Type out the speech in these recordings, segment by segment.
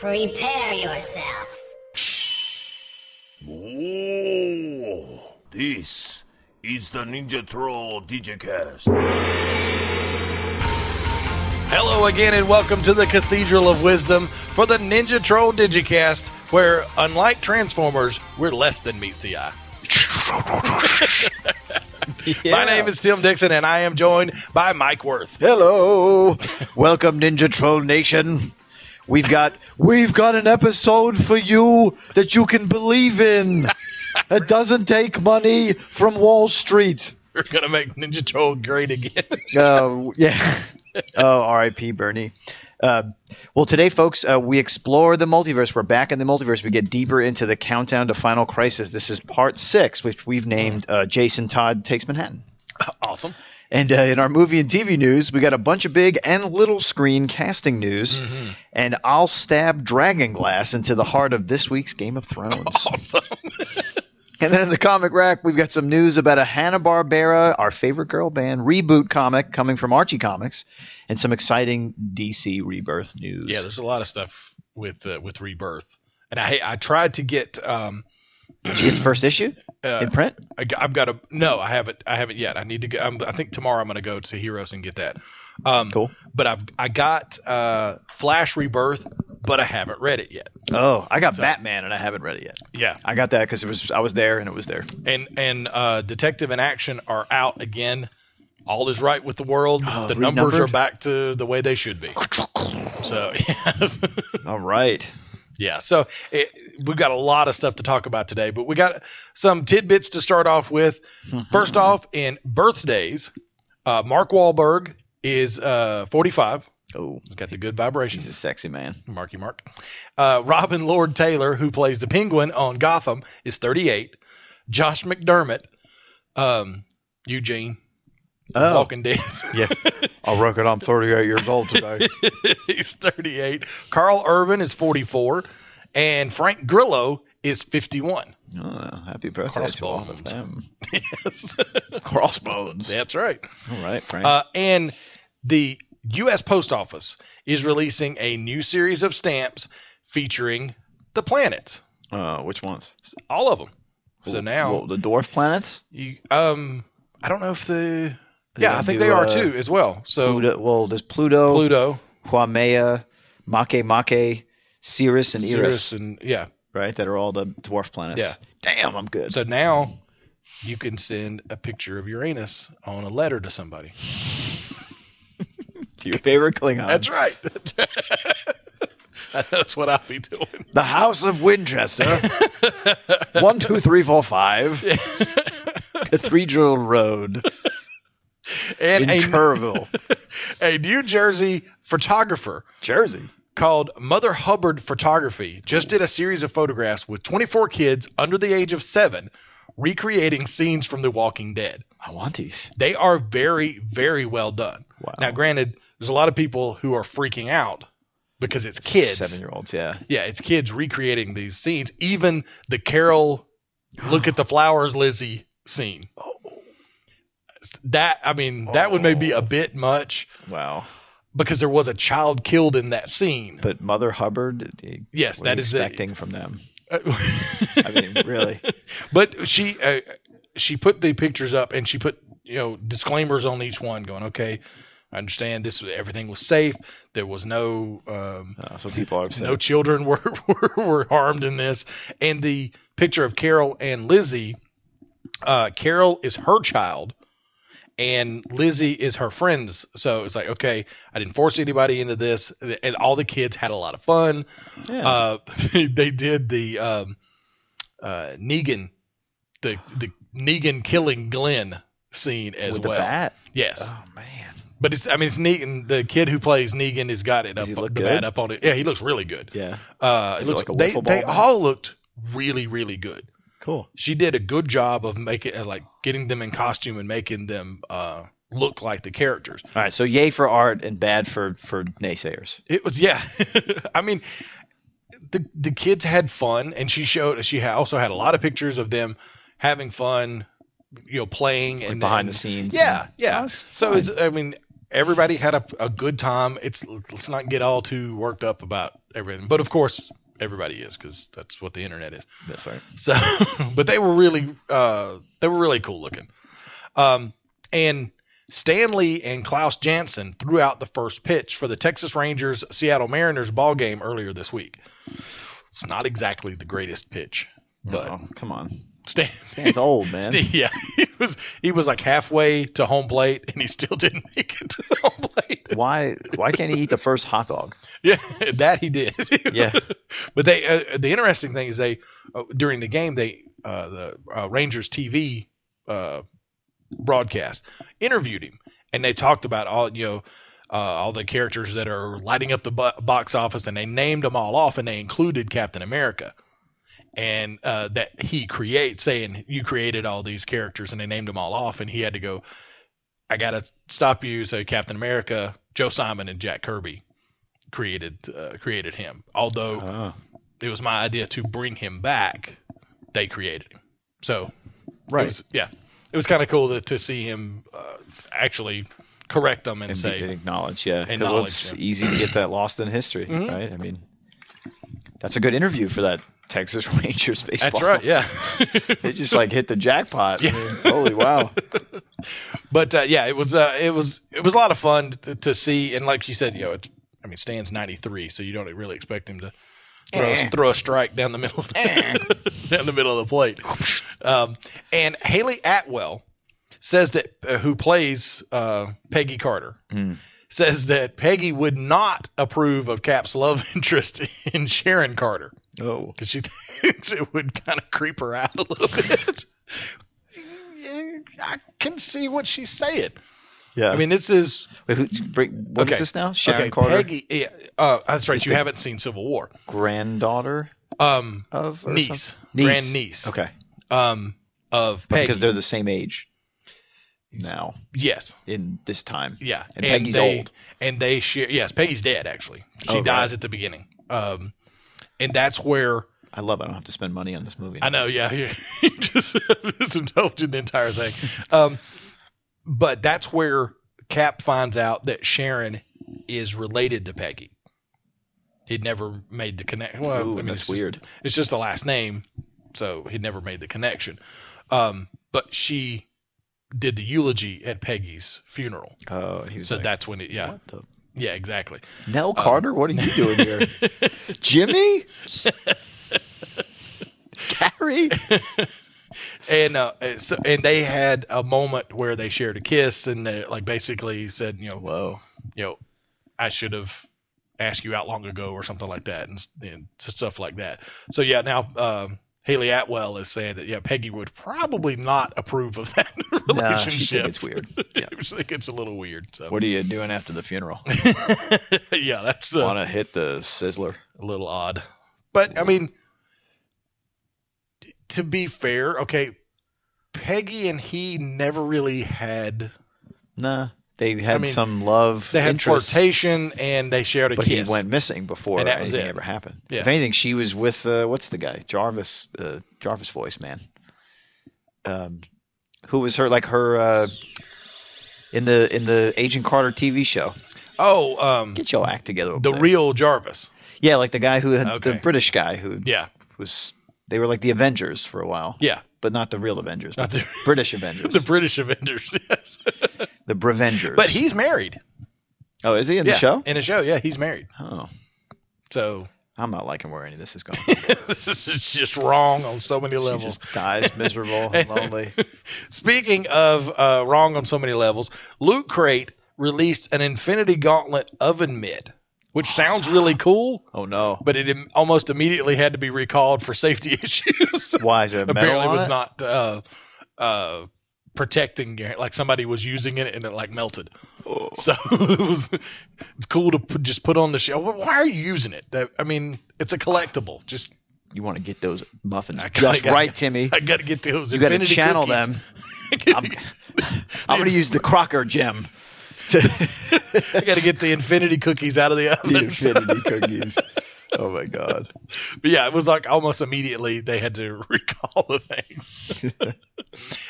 Prepare yourself. Oh, this is the Ninja Troll Digicast. Hello again and welcome to the Cathedral of Wisdom for the Ninja Troll Digicast, where, unlike Transformers, we're less than meets the eye. My name is Tim Dixon and I am joined by Mike Worth. Hello. Welcome, Ninja Troll Nation. We've got an episode for you that you can believe in. It doesn't take money from Wall Street. We're going to make Ninja Troll great again. Yeah. Oh, R.I.P. Bernie. Well, today, folks, we explore the multiverse. We're back in the multiverse. We get deeper into the countdown to Final Crisis. This is part 6, which we've named Jason Todd Takes Manhattan. Awesome. And in our movie and TV news, we got a bunch of big and little screen casting news. Mm-hmm. And I'll stab Dragonglass into the heart of this week's Game of Thrones. Awesome. And then in the comic rack, we've got some news about a Hanna-Barbera, our favorite girl band, reboot comic coming from Archie Comics, and some exciting DC Rebirth news. Yeah, there's a lot of stuff with Rebirth. And I tried to get... Did you get the first issue in print? I've got to... No, I haven't yet. I need to go... I think tomorrow I'm going to go to Heroes and get that. Cool. But I got Flash Rebirth, but I haven't read it yet. Oh, I got Batman and I haven't read it yet. Yeah, I got that because I was there and it was there. And Detective in Action are out again. All is right with the world. The renumbered? numbers are back to the way they should be. So yes. All right. Yeah. So we've got a lot of stuff to talk about today, but we got some tidbits to start off with. First off, in birthdays, Mark Wahlberg is 45. Oh, he's got the good vibrations. He's a sexy man. Marky Mark. Robin Lord Taylor, who plays the Penguin on Gotham, is 38. Josh McDermott, Eugene, Walking Dead. Yeah. I reckon I'm 38 years old today. He's 38. Carl Urban is 44. And Frank Grillo is 51. Oh, happy birthday to all of them. Yes. Crossbones. That's right. All right, Frank. And the U.S. Post Office is releasing a new series of stamps featuring the planets. Which ones? All of them. So now the dwarf planets. I don't know if I think they are too as well. So there's Pluto, Huamea, Make, Sirius, and Eris. And right, that are all the dwarf planets. Yeah. Damn, I'm good. So now you can send a picture of Uranus on a letter to somebody. To your favorite Klingon. That's right. That's what I'll be doing. The House of Winchester. 1, 2, 3, 4, 5. Cathedral Road. And in Kerrville. A New Jersey photographer. Jersey. Called Mother Hubbard Photography just did a series of photographs with 24 kids under the age of 7 recreating scenes from The Walking Dead. I want these. They are very, very well done. Wow. Now, granted, there's a lot of people who are freaking out because it's kids. 7-year-olds, yeah. Yeah, it's kids recreating these scenes. Even the Carol, look at the flowers, Lizzie scene. Oh. That would maybe be a bit much. Wow. Because there was a child killed in that scene. But Mother Hubbard, yes, that is expecting from them. I mean, really. But she put the pictures up and she put disclaimers on each one, going, okay, I understand everything was safe. There was no so people are upset. No children were harmed in this. And the picture of Carol and Lizzie, Carol is her child. And Lizzie is her friend's. So it's like, okay, I didn't force anybody into this. And all the kids had a lot of fun. Yeah. They did the Negan, the Negan killing Glenn scene as with well. The bat? Yes. Oh, man. But it's Negan. The kid who plays Negan has got it up, the bat up on it. Yeah, he looks really good. Yeah. They all looked really, really good. Cool. She did a good job of making getting them in costume and making them look like the characters. All right, so yay for art and bad for naysayers. It was I mean, the kids had fun, and she also had a lot of pictures of them having fun, playing and behind the scenes. Yeah. So it's everybody had a good time. Let's not get all too worked up about everything, but of course everybody is, because that's what the internet is. That's right. So, but they were really cool looking. And Stanley and Klaus Janson threw out the first pitch for the Texas Rangers Seattle Mariners ball game earlier this week. It's not exactly the greatest pitch, but come on. Stan's old, man. Yeah, he was like halfway to home plate, and he still didn't make it to home plate. Why can't he eat the first hot dog? Yeah, that he did. Yeah. But the interesting thing is during the game the Rangers TV broadcast interviewed him, and they talked about all the characters that are lighting up the box office, and they named them all off, and they included Captain America. And that he saying you created all these characters, and they named them all off, and he had to go, I gotta stop you. So Captain America, Joe Simon, and Jack Kirby created him. Although it was my idea to bring him back, they created him. So right, it was kind of cool to see him actually correct them and say acknowledge. Yeah, acknowledge it's him. easy to get that lost in history, Mm-hmm. right? I mean, that's a good interview for that Texas Rangers baseball. That's right. Yeah. They just hit the jackpot. Yeah. I mean, holy wow. But it was a lot of fun to see, and like you said, Stan's 93, so you don't really expect him to throw a strike down the middle of the plate. And Haley Atwell says that who plays Peggy Carter says that Peggy would not approve of Cap's love interest in Sharon Carter. Oh, because she thinks it would kind of creep her out a little bit. I can see what she's saying. yeah. I mean, this is Wait, what is this now? Sharon Carter, Peggy. That's right. You haven't seen Civil War. granddaughter of or Niece, something? grand niece. Okay, Of Peggy. because they're the same age now Yes. in this time. Yeah. And Peggy's old. And they share. Yes, Peggy's dead actually. She Oh, dies right. at the beginning. And that's where. I love. I don't have to spend money on this movie. I know, yeah. You just indulging the entire thing. But that's where Cap finds out that Sharon is related to Peggy. He'd never made the connection. Well, Ooh, I mean, that's weird. It's just the last name, so he'd never made the connection. But she did the eulogy at Peggy's funeral. Oh, he was So like, that's when what the? Yeah, exactly. Nell Carter, what are you doing here? Jimmy? Gary? And they had a moment where they shared a kiss, and they basically said, Whoa. I should have asked you out long ago, or something like that, and stuff like that. So yeah, now Haley Atwell is saying that Peggy would probably not approve of that relationship. She think it's weird. Yeah. I think it's a little weird. So What are you doing after the funeral? yeah, that's Want to hit the sizzler? a little odd. But I mean, to be fair, okay, Peggy and he never really had. Nah. They had mean, some love. They had interest, flirtation, and they shared a but kiss. he went missing before And that was anything it. ever happened. Yeah. If anything, she was with what's the guy? Jarvis voice man. Who was her in the Agent Carter TV show? Oh, Get your act together. Over the there. real Jarvis. Yeah, like the guy who had Okay. the British guy who Yeah, was. They were like the Avengers for a while. yeah. But not the real Avengers. Not But the- British Avengers. The British Avengers, yes. The Brevengers. But he's married. Oh, is he in the show? In the show, yeah, he's married. Oh, So I'm not liking where any of this is going. this is just wrong on so many She levels. just dies miserable and lonely. Speaking of wrong on so many levels, Loot Crate released an Infinity Gauntlet oven mitt, which sounds really cool, Oh no! but it almost immediately had to be recalled for safety issues. Why is it metal Apparently on was it? not protecting your, like somebody was using it and it melted. Oh. So it's cool to just put on the shelf. Why are you using it? I mean, it's a collectible. Just You want to get those muffins I just gotta- right, Timmy. I got to get those. You got to Infinity channel cookies. them. I'm going to use the Crocker gem. I got to get the Infinity cookies out of the oven. The Infinity cookies. Oh my God. But yeah, it was like almost immediately they had to recall the things.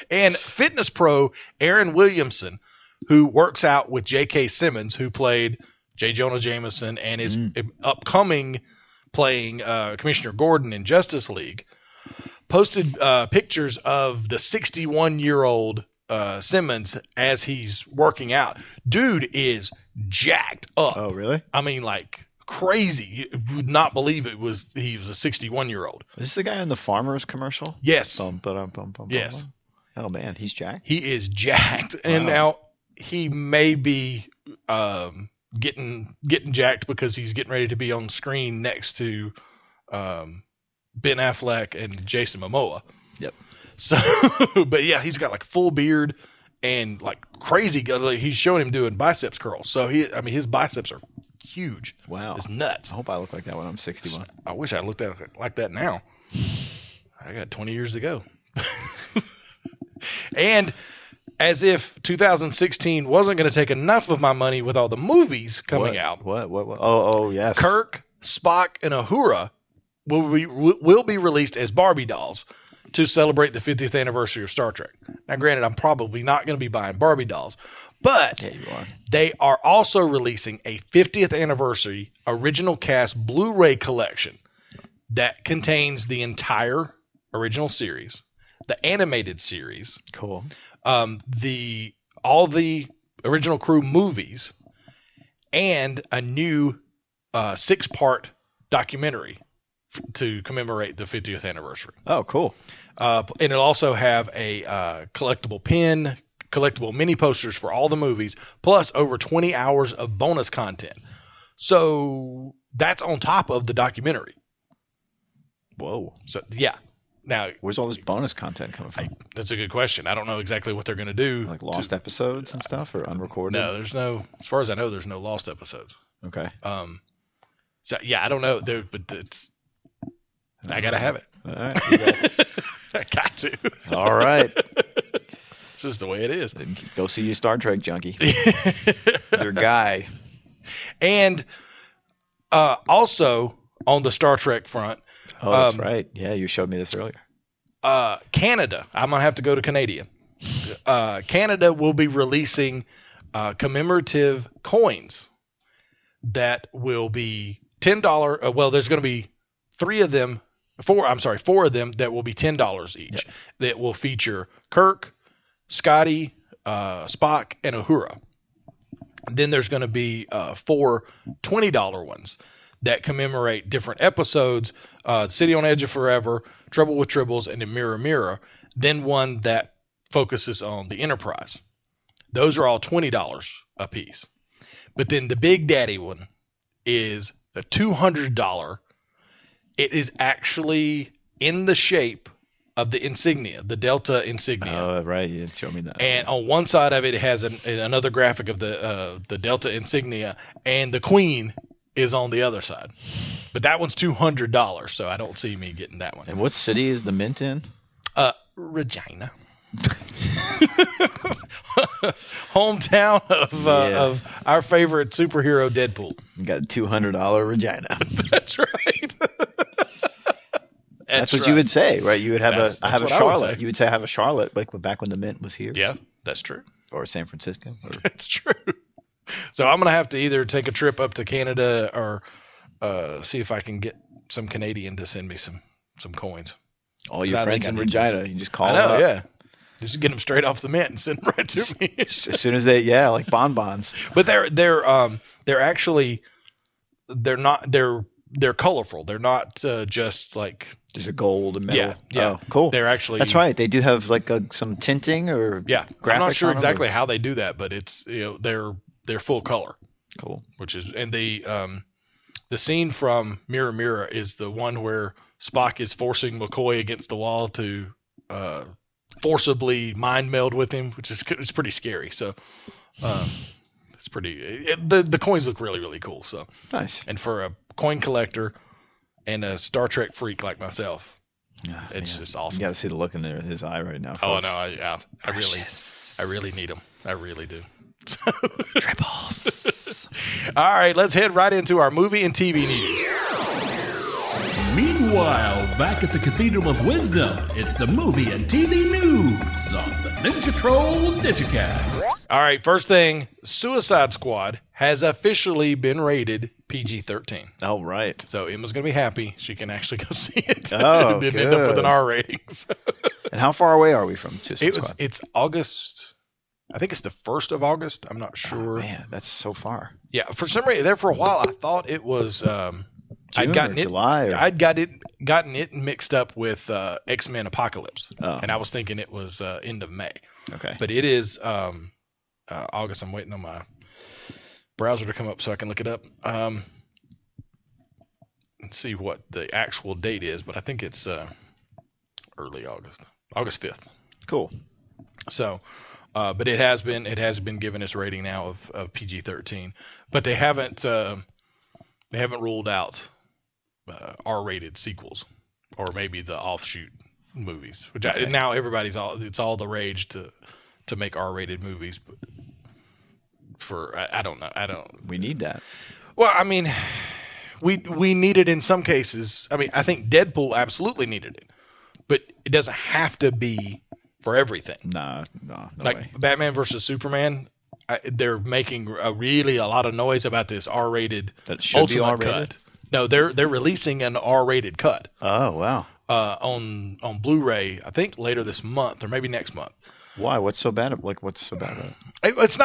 And fitness pro Aaron Williamson, who works out with J.K. Simmons, who played J. Jonah Jameson and is upcoming playing Commissioner Gordon in Justice League, posted pictures of the 61-year-old Simmons as he's working out. Dude is jacked up. Oh, really? I mean, like crazy. You would not believe he was a 61-year-old. Is this the guy in the Farmers commercial? Yes. Yes. Oh man, he's jacked. He is jacked, and now he may be getting jacked because he's getting ready to be on screen next to Ben Affleck and Jason Momoa. Yep. So, but yeah, he's got like full beard and like crazy. Like, he's showing him doing biceps curls. So his biceps are huge. Wow, it's nuts. I hope I look like that when I'm 61. I wish I looked at it like that now. I got 20 years to go. And as if 2016 wasn't going to take enough of my money with all the movies coming out. What? Oh, yes. Kirk, Spock, and Uhura will be released as Barbie dolls to celebrate the 50th anniversary of Star Trek. Now, granted, I'm probably not going to be buying Barbie dolls, but they are also releasing a 50th anniversary original cast Blu-ray collection that contains the entire original series, the animated series, cool, all the original crew movies, and a new 6-part documentary to commemorate the 50th anniversary. Oh, cool. And it'll also have a collectible pin, collectible mini posters for all the movies, plus over 20 hours of bonus content. So that's on top of the documentary. Whoa. So yeah. Now, where's all this bonus content coming from? That's a good question. I don't know exactly what they're going to do. Like lost episodes and stuff, or unrecorded? No, there's no. As far as I know, there's no lost episodes. Okay. So yeah, I don't know. But it's. I gotta have it. All right. I got to. All right. It's just the way it is. Go see your Star Trek junkie. Your guy. And also on the Star Trek front. Oh, that's right. Yeah, you showed me this earlier. Canada. I'm going to have to go to Canadian. Canada will be releasing commemorative coins that will be $10. Well, there's going to be four of them that will be $10 each. Yep. That will feature Kirk, Scotty, Spock, and Uhura. Then there's going to be 4 $20 ones that commemorate different episodes, City on Edge of Forever, Trouble with Tribbles, and then Mirror Mirror. Then one that focuses on the Enterprise. Those are all $20 a piece. But then the Big Daddy one is the $200. It is actually in the shape of the insignia, the Delta insignia. Oh, right. You showed me that. And on one side of it has another graphic of the Delta insignia, and the Queen is on the other side. But that one's $200, so I don't see me getting that one. And what city is the mint in? Regina. Hometown of our favorite superhero, Deadpool. You got a $200 Regina. That's right. That's what you would say, right? You would have I have a Charlotte. You would say I have a Charlotte, like back when the mint was here. Yeah, that's true. Or San Francisco. That's true. So I'm gonna have to either take a trip up to Canada or see if I can get some Canadian to send me some coins. All your friends in Regina, you just call them up. Yeah. Just get them straight off the mint and send them right to me. As soon as they, like bonbons. But they're actually they're colorful. They're not just like just a gold and metal. Yeah. Oh, cool. They're actually. That's right. They do have like some tinting or graphics. I'm not sure exactly how they do that, but it's they're full color. Cool. Which is the scene from Mirror Mirror is the one where Spock is forcing McCoy against the wall to forcibly mind meld with him, which is it's pretty scary. So it's pretty. The coins look really, really cool. So nice. And for a coin collector and a Star Trek freak like myself, it's just awesome. You got to see the look in his eye right now, folks. Oh no, I really need them. I really do. Triples. All right, let's head right into our movie and TV news. Meanwhile, back at the Cathedral of Wisdom, it's the movie and TV news. next on the Ninja Troll Digicast. All right, first thing, Suicide Squad has officially been rated PG-13. Oh, right. So Emma's going to be happy. She can actually go see it. Oh, It didn't end up with an good. R rating. So. And how far away are we from Suicide Squad? It's August. I think it's the 1st of August. I'm not sure. Oh, man, that's so far. Yeah, for some reason, there for a while, I thought it was. I'd gotten or July, or- I'd gotten it mixed up with X-Men Apocalypse, Oh. and I was thinking it was end of May. Okay. But it is August. I'm waiting on my browser to come up so I can look it up. Let's see what the actual date is, but I think it's early August, August 5th. Cool. So, but it has been given its rating now of PG-13, but they haven't ruled out R-rated sequels or maybe the offshoot movies, which now it's all the rage to make R-rated movies, but I don't know. We need that. Well, I mean, we need it in some cases. I mean, I think Deadpool absolutely needed it, but it doesn't have to be for everything. No Like way. Batman versus Superman, they're making a lot of noise about this R-rated That should be Ultimate R-rated? cut. No, they're releasing an R-rated cut Oh, wow. on Blu-ray. I think later this month or maybe next month. Why? What's so bad? What's so bad about it? It's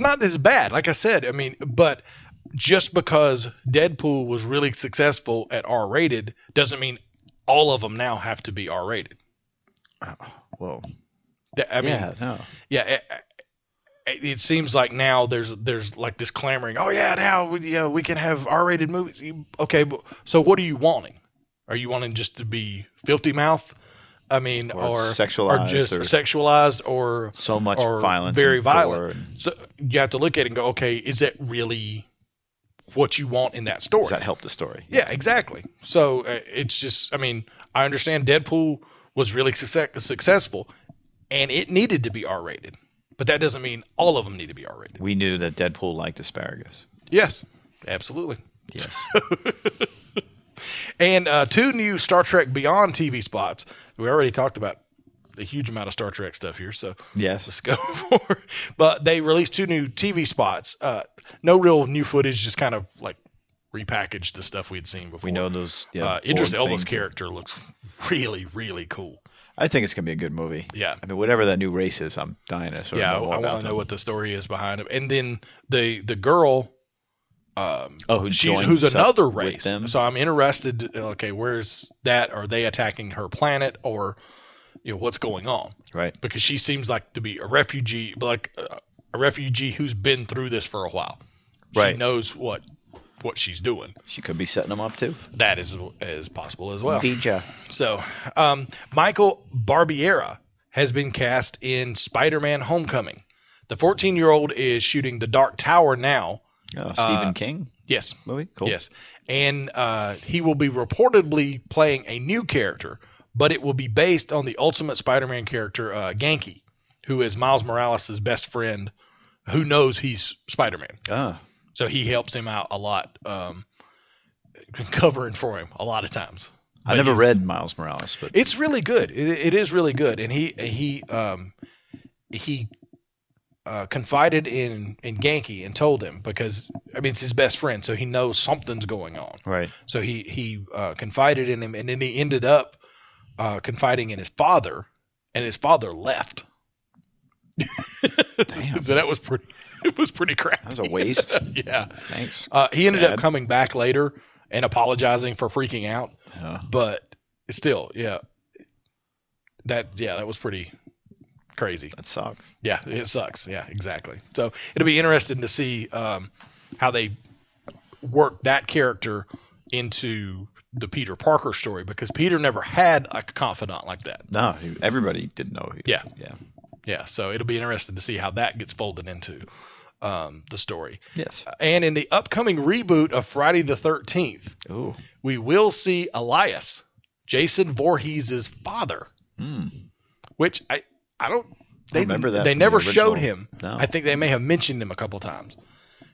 not as bad. Like I said, I mean, but just because Deadpool was really successful at R-rated doesn't mean all of them now have to be R-rated. Whoa. I mean, Yeah, no. yeah. It seems like now there's like this clamoring. Oh yeah, now we can have R-rated movies. Okay, so what are you wanting? Are you wanting just to be filthy mouth? I mean, Or or sexualized, or just or sexualized, or So much or violence, very and gore violent. and- So you have to look at it and go, okay, is that really what you want in that story? Does that help the story? Yeah, exactly. So it's just, I mean, I understand Deadpool was really successful, and it needed to be R-rated, but that doesn't mean all of them need to be R-rated. We knew that Deadpool liked asparagus. Yes, absolutely. Yes. And 2 new Star Trek Beyond TV spots. We already talked about a huge amount of Star Trek stuff here, so Yes. let's go for. But they released 2 new TV spots. No real new footage, just kind of like repackaged the stuff we'd seen before. We know those. Yeah, Idris Borg Elba's things. character looks really, really cool. I think it's gonna be a good movie. Yeah. I mean, whatever that new race is, I'm dying to sort Yeah, I of know all want about to know them. what the story is behind it. And then the girl, who joins who's up another with race. them? So I'm interested. Okay, where's that? Are they attacking her planet, or what's going on? Right. Because she seems like to be a refugee, but like a refugee who's been through this for a while. Right. She knows what she's doing. She could be setting them up too. That is possible as well. Vija. So, Michael Barbiera has been cast in Spider-Man: Homecoming. The 14-year-old is shooting The Dark Tower now. Oh, Stephen King Yes. movie. Cool. Yes. And he will be reportedly playing a new character, but it will be based on the Ultimate Spider-Man character, Genki, who is Miles Morales' best friend, who knows he's Spider-Man. Ah. So he helps him out a lot, covering for him a lot of times. I But never he's- read Miles Morales, but It's really good. It is really good, and he confided in Genki and told him, because I mean it's his best friend, so he knows something's going on. right. So he confided in him, and then he ended up confiding in his father, and his father left. Damn. So that was pretty. It was pretty crappy. That was a waste. Yeah. Thanks. He ended Dad. up coming back later and apologizing for freaking out, Uh, but still, yeah. That was pretty crazy. that sucks. Yeah, it sucks. Yeah, exactly. So it'll be interesting to see how they work that character into the Peter Parker story, because Peter never had a confidant like that. No, everybody didn't know. Yeah. Yeah. Yeah, so it'll be interesting to see how that gets folded into the story. Yes. And in the upcoming reboot of Friday the 13th, Ooh. we will see Elias, Jason Voorhees' father, which I don't. They remember that They from never the showed original. him. No. I think they may have mentioned him a couple times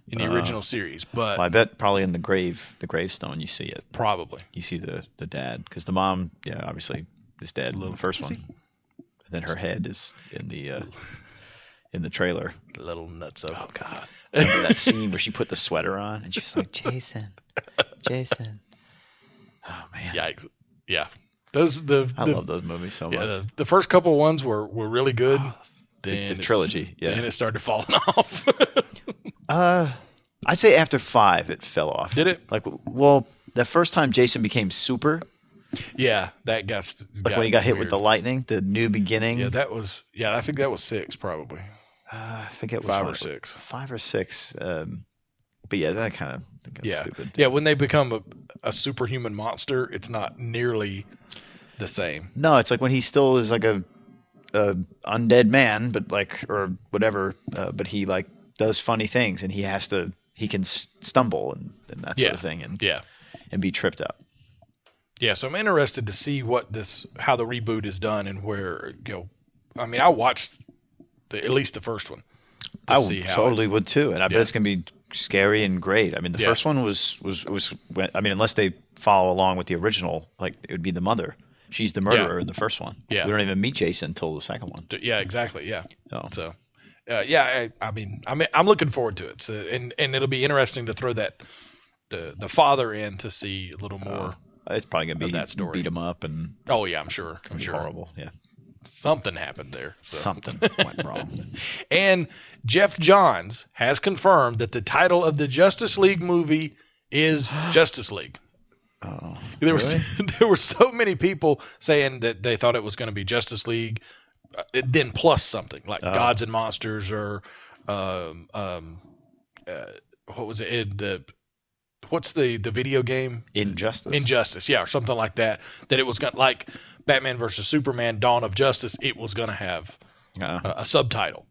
in the original series, but Well, I bet probably in the gravestone you see it. probably. You see the dad, because the mom, yeah, obviously is dead in the first is one. he? I then her head is in the trailer. Little nutso. Oh God! Remember that scene where she put the sweater on and she's like, Jason. Oh man. Yikes. Yeah. I love those movies so much. Yeah, the first couple ones were really good. The trilogy, yeah. Then it started falling off. I'd say after 5 it fell off. Did it? Like, well, the first time Jason became super, yeah, that got like when he got hit with the lightning, the new beginning. Yeah, I think that was 6 probably. I forget 5 or 6. 5 or 6. But yeah, that kind of got stupid. Yeah, when they become a superhuman monster, it's not nearly the same. No, it's like when he still is like a undead man, but like, or whatever, but he like does funny things and he can stumble and that sort of thing and be tripped up. Yeah, so I'm interested to see how the reboot is done and where I mean, I watched at least the first one. I totally would too, and I bet it's gonna be scary and great. I mean, the first one was I mean, unless they follow along with the original, like it would be the mother. She's the murderer in the first one. Yeah. We don't even meet Jason until the second one. Yeah, exactly. Yeah. So I mean, I'm looking forward to it. So, and it'll be interesting to throw the father in to see a little more. It's probably gonna be that story. Beat him up and. Oh yeah, I'm sure. Horrible. Yeah. Something happened there. So. Something went wrong. And Jeff Johns has confirmed that the title of the Justice League movie is Justice League. Oh, there were so many people saying that they thought it was going to be Justice League, then plus something like Gods and Monsters or what was it? What's the video game? Injustice, yeah, or something like that. That it was going like Batman versus Superman: Dawn of Justice. It was going to have a subtitle,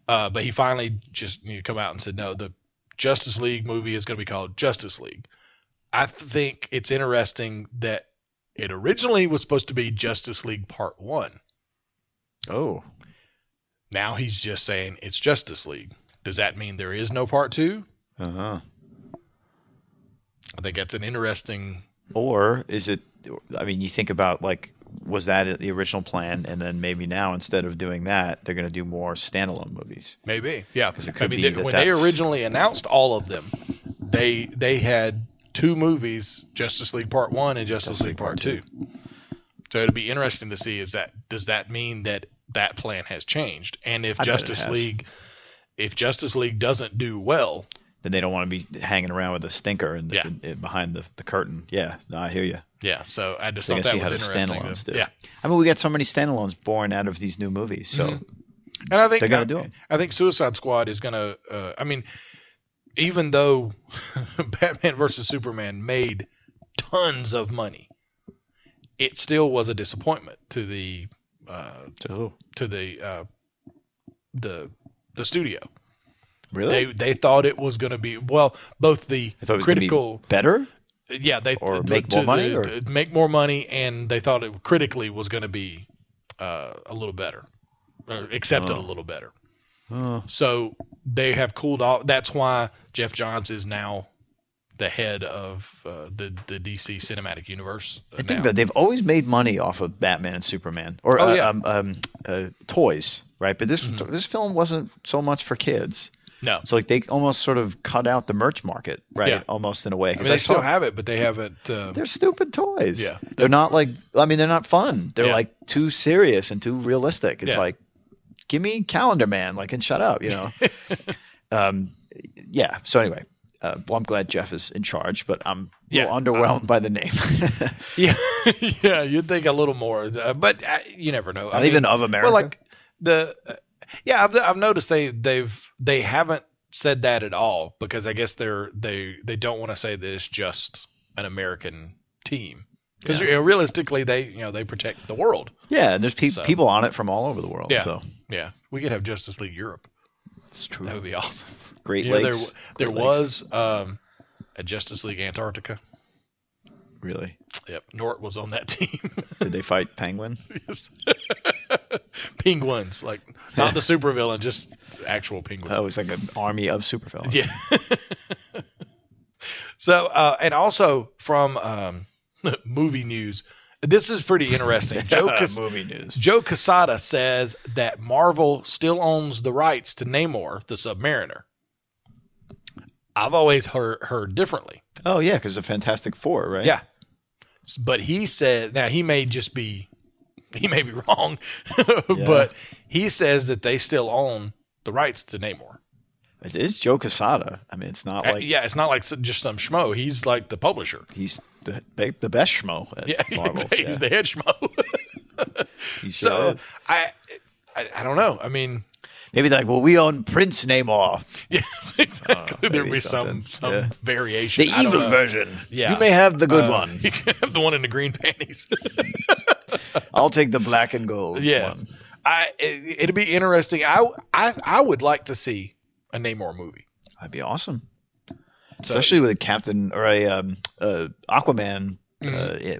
but he finally just come out and said no. The Justice League movie is going to be called Justice League. I think it's interesting that it originally was supposed to be Justice League Part 1. Oh. Now he's just saying it's Justice League. Does that mean there is no Part 2? Uh-huh. I think that's an interesting... Or is it... I mean, you think about, like, was that the original plan? And then maybe now, instead of doing that, they're going to do more standalone movies. Maybe, yeah. Because it could be when they originally announced all of them, they had... 2 movies, Justice League Part 1 and Justice League Part 2. So it'll be interesting to see does that mean that plan has changed? And if Justice League doesn't do well, then they don't want to be hanging around with a stinker behind the curtain. Yeah, no, I hear you. Yeah, so I just thought that was interesting. Yeah, I mean, we got so many standalones born out of these new movies, so and I think they're gonna do them. I think Suicide Squad is gonna. I mean. Even though Batman versus Superman made tons of money, it still was a disappointment to the studio. Really? They thought it was going to be both the critical better. Yeah, make more money or make more money, and they thought it critically was going to be a little better, or accepted a little better. So they have cooled off. That's why Jeff Johns is now the head of the DC Cinematic Universe. And think about it, they've always made money off of Batman and Superman, or toys, right? But this film wasn't so much for kids. No. So like they almost sort of cut out the merch market, right? Yeah. Almost in a way. I mean, they still have it, but they haven't. They're stupid toys. Yeah. They're not like. I mean, they're not fun. They're like too serious and too realistic. It's like. Give me Calendar Man, like, and shut up, you know. Yeah. So anyway, well, I'm glad Jeff is in charge, but I'm a little underwhelmed by the name. Yeah. You'd think a little more, but you never know. Not even of America. Well, like I've noticed they haven't said that at all because I guess they don't want to say that it's just an American team. Because realistically, they protect the world. Yeah, and there's people on it from all over the world. Yeah, so. Yeah. We could have Justice League Europe. That's true. That would be awesome. Great Lakes. There was a Justice League Antarctica. Really? Yep. Nort was on that team. Did they fight Penguin? Yes. Penguins, like not the supervillain, just actual penguins. Oh, it's like an army of supervillains. Yeah. So, and also from movie news, This is pretty interesting. Movie news. Joe Quesada says that Marvel still owns the rights to Namor, the Submariner. I've always heard differently. Oh yeah, because of Fantastic Four, right? Yeah, but he said now he may be wrong, but he says that they still own the rights to Namor. It is Joe Quesada. I mean, it's not like it's not like just some schmo. He's like the publisher. He's the best schmo at Marvel. He's the head schmo. So I don't know. I mean, maybe like, well, we own Prince Namor. Yes, exactly. There'd be some variation. The evil version. Yeah, you may have the good one. You can have the one in the green panties. I'll take the black and gold. Yes, one. It'd be interesting. I would like to see a Namor movie. That'd be awesome. Especially with a captain or a Aquaman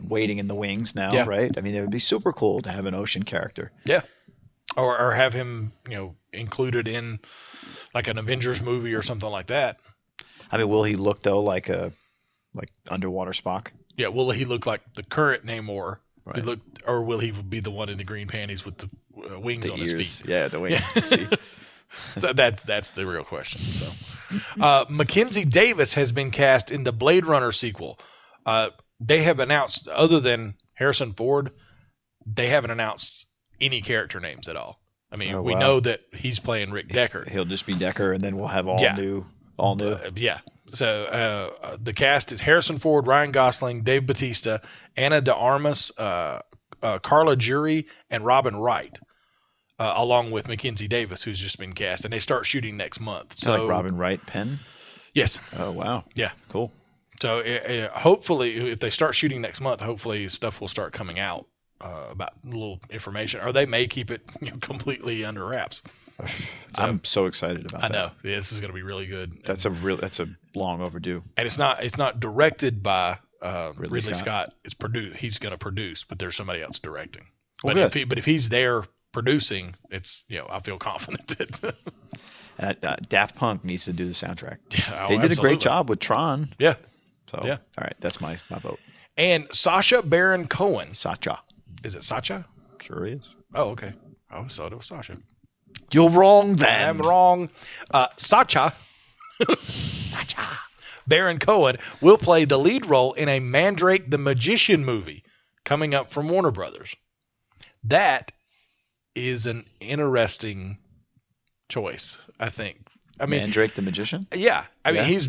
waiting in the wings now, right? I mean, it would be super cool to have an ocean character. Yeah. Or have him, included in like an Avengers movie or something like that. I mean, will he look though like underwater Spock? Yeah. Will he look like the current Namor? Right. Or will he be the one in the green panties with the wings on his feet? Yeah, the wings. So that's the real question. So, Mackenzie Davis has been cast in the Blade Runner sequel. They have announced, other than Harrison Ford, they haven't announced any character names at all. I mean, we know that he's playing Rick Deckard. He'll just be Deckard, and then we'll have all new. Yeah. So the cast is Harrison Ford, Ryan Gosling, Dave Bautista, Ana de Armas, Carla Juri, and Robin Wright. Along with Mackenzie Davis, who's just been cast, and they start shooting next month. So like Robin Wright pen? Yes. Oh wow. Yeah. Cool. So hopefully, if they start shooting next month, hopefully stuff will start coming out about a little information, or they may keep it completely under wraps. So, I'm so excited about that. I know. Yeah, this is going to be really good. That's a long overdue. And it's not directed by Ridley Scott. It's produced. He's going to produce, but there's somebody else directing. Well, but if he's there producing, it's I feel confident that Daft Punk needs to do the soundtrack. Yeah, they did a great job with Tron. Yeah. So all right, that's my vote. And Sacha Baron Cohen. Sacha. Is it Sacha? Sure is. Oh, okay. I always thought it was Sacha. You're wrong then. I'm wrong. Sacha Baron Cohen will play the lead role in a Mandrake the Magician movie coming up from Warner Brothers. That is an interesting choice, I think. I mean, Mandrake the Magician? Yeah. I mean, he's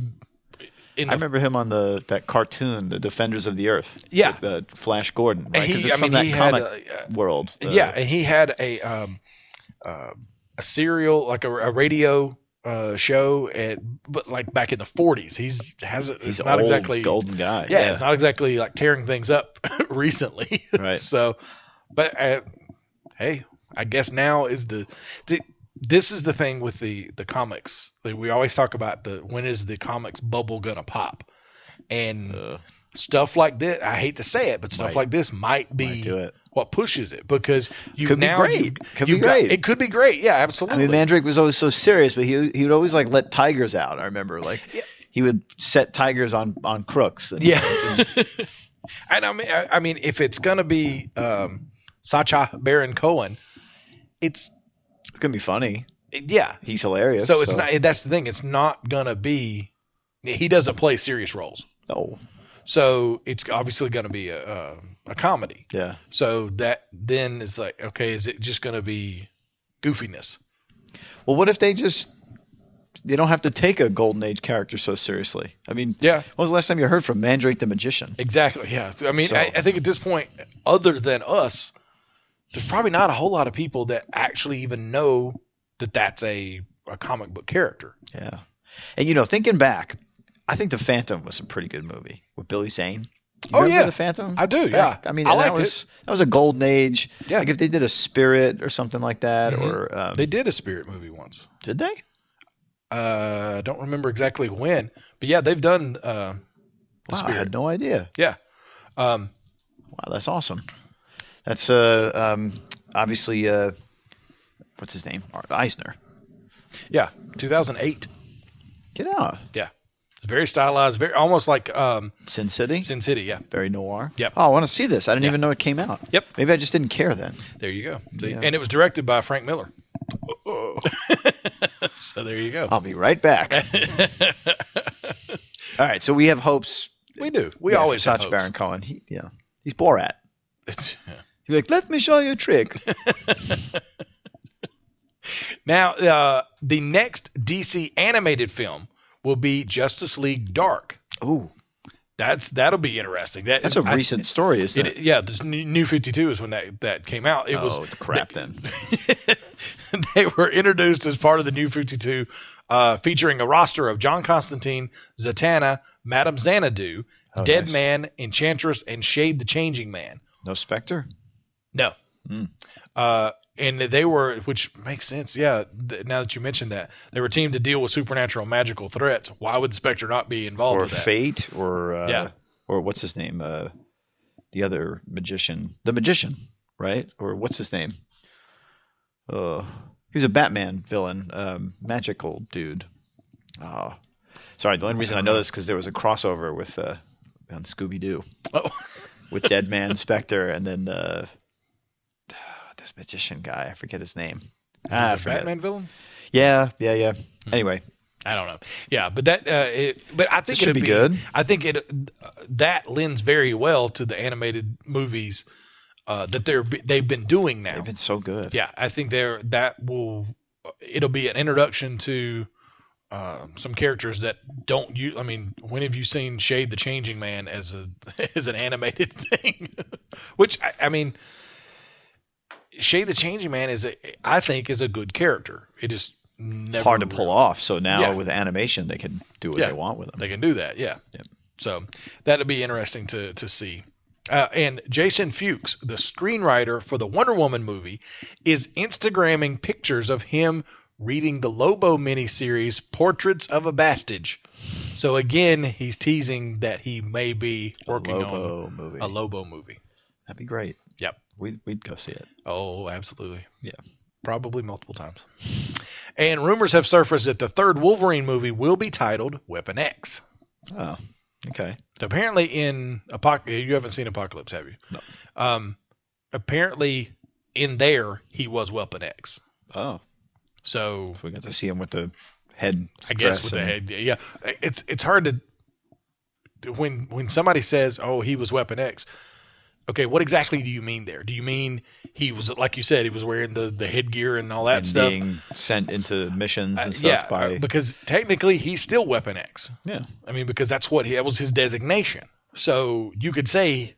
I remember him on that cartoon, The Defenders of the Earth. Yeah. With Flash Gordon, right? Because it's from that comic world. And he had a serial, like a radio show, but like back in the 40s. He's an not old exactly golden guy. Yeah, it's not exactly like tearing things up recently. Right. So, but hey, I guess now is this is the thing with the comics. Like, we always talk about when is the comics bubble gonna pop, and stuff like this. I hate to say it, but stuff like this might be what pushes it, because It could be great. It could be great. Yeah, absolutely. I mean, Mandrake was always so serious, but he would always like let tigers out. I remember he would set tigers on crooks. And, and I mean, if it's gonna be Sacha Baron Cohen, it's gonna be funny. Yeah, he's hilarious. So it's not. That's the thing. It's not gonna be. He doesn't play serious roles. No. So it's obviously gonna be a comedy. Yeah. So that then is like, okay, is it just gonna be goofiness? Well, what if they don't have to take a Golden Age character so seriously? I mean, when was the last time you heard from Mandrake the Magician? Exactly. Yeah. I mean, I think at this point, other than us, there's probably not a whole lot of people that actually even know that that's a comic book character. Yeah. And, thinking back, I think The Phantom was a pretty good movie with Billy Zane. You remember The Phantom? I do, yeah. I mean, I liked it. That was a golden age. Yeah. Like if they did a Spirit or something like that, or they did a Spirit movie once. Did they? I don't remember exactly when, but yeah, they've done Wow, Spirit. I had no idea. Yeah. Wow, that's awesome. That's obviously what's his name? Eisner. Yeah, 2008. Get out. Yeah, very stylized, very almost like Sin City. Sin City. Yeah. Very noir. Yep. Oh, I want to see this. I didn't Yeah. even know it came out. Yep. Maybe I just didn't care then. There you go. See? Yeah. And it was directed by Frank Miller. So there you go. I'll be right back. All right, so we have hopes. We do. We Yeah, always for have Sacha hopes. Baron Cohen. He's Borat. It's- He's like, let me show you a trick. Now, the next DC animated film will be Justice League Dark. Ooh, That'll be interesting. that's a recent story, isn't it? Yeah, this New 52 is when that came out. It was crap then. They were introduced as part of the New 52, featuring a roster of John Constantine, Zatanna, Madame Xanadu, Oh, Dead nice. Man, Enchantress, and Shade the Changing Man. No Spectre? No. Hmm. And they were, which makes sense, yeah, now that you mentioned that. They were teamed to deal with supernatural magical threats. Why would Spectre not be involved Or with that? Fate? Or Yeah. Or what's his name? The other magician. The magician, right? Or what's his name? He was a Batman villain. Magical dude. Oh. Sorry, the only reason I know this is because there was a crossover with on Scooby-Doo. Oh. With Dead Man, Spectre, and then this magician guy. I forget his name. I Is it a forget. Batman villain? Yeah. Anyway, I don't know. Yeah, but but I think This should it'd be good. I think that lends very well to the animated movies that they've been doing now. they've been so good. Yeah, I think it'll be an introduction to some characters that don't use. I mean, when have you seen Shade the Changing Man as an animated thing? Which I mean, Shade the Changing Man I think is a good character. It is never It's hard to pull off. So now Yeah. with animation, they can do what Yeah. they want with them. They can do that, yeah. Yep. So that'll be interesting to see. And Jason Fuchs, the screenwriter for the Wonder Woman movie, is Instagramming pictures of him reading the Lobo miniseries Portraits of a Bastage. So again, he's teasing that he may be working Lobo on movie. a Lobo movie. That'd be great. Yep. We'd go see it. Oh, absolutely. Yeah. Probably multiple times. And rumors have surfaced that the third Wolverine movie will be titled Weapon X. Oh, okay. So apparently in you haven't seen Apocalypse, have you? No. Apparently in there he was Weapon X. Oh, So so we got to see him with the head. I guess dress with the and- head, yeah. It's hard to when somebody says, "Oh, he was Weapon X." Okay, what exactly do you mean there? Do you mean he was, like you said, he was wearing the headgear and all that and stuff? being sent into missions and stuff Yeah, by. because technically he's still Weapon X. Yeah. I mean, because that was his designation. So you could say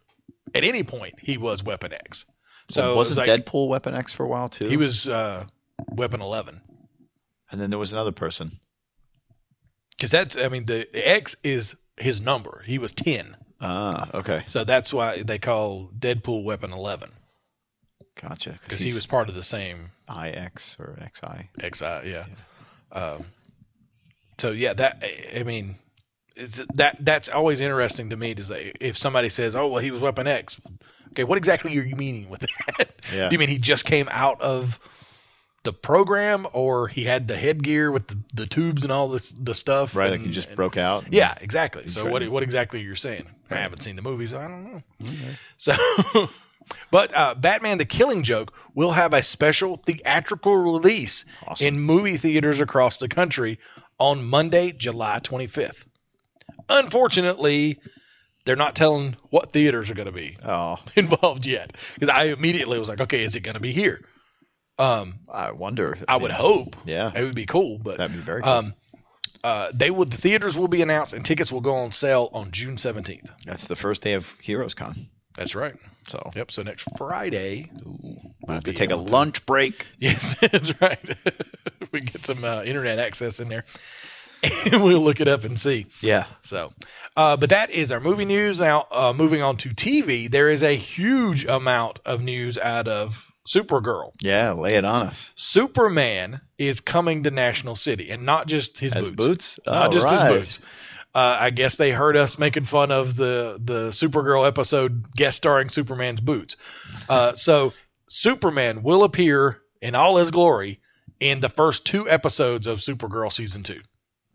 at any point he was Weapon X. So Well, it wasn't was like, Deadpool Weapon X for a while too? he was Weapon 11. And then there was another person. Because the X is his number. He was 10. Ah, okay. So that's why they call Deadpool Weapon 11. Gotcha. Because he was part of the same IX or XI. XI, yeah. So yeah, that's always interesting to me. To say, if somebody says, "Oh, well, he was Weapon X," okay, what exactly are you meaning with that? Yeah. Do you mean he just came out of the program, or he had the headgear with the tubes and all the stuff? Right, and, like he just broke out. Yeah, exactly. So right. what exactly you're saying? I Right. haven't seen the movie, so I don't know. Okay. So, but Batman: The Killing Joke will have a special theatrical release Awesome. in movie theaters across the country on Monday, July 25th. Unfortunately, they're not telling what theaters are going to be Oh, involved yet, because I immediately was like, okay, is it going to be here? I wonder. I would hope. Yeah. It would be cool, but That'd be very cool. the theaters will be announced and tickets will go on sale on June 17th. That's the first day of Heroes Con. That's right. So Yep. So next Friday, we'll have to be take a able to- lunch break. yes, that's right. We can get some internet access in there, and we'll look it up and see. Yeah. So, but that is our movie news. Now, moving on to TV, there is a huge amount of news out of Supergirl. Yeah, lay it on us. Superman is coming to National City, and not just his As boots. boots? Not just his Alright. boots. I guess they heard us making fun of the Supergirl episode guest starring Superman's boots. So Superman will appear in all his glory in the first 2 episodes of Supergirl season 2.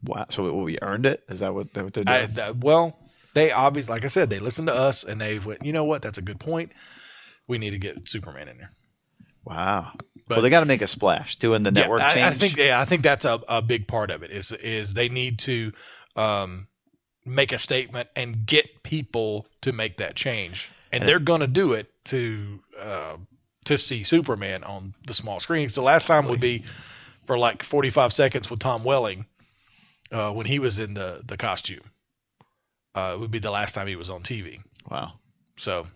Wow. So we earned it? Is that what they're doing? Well, they obviously, like I said, they listened to us and they went, you know what? That's a good point. We need to get Superman in there. Wow. But- Well, they got to make a splash doing the network change. I think that's a big part of it is they need to make a statement and get people to make that change, and they're going to do it to see Superman on the small screens. The last time would be for like 45 seconds with Tom Welling when he was in the costume. It would be the last time he was on TV. Wow. So.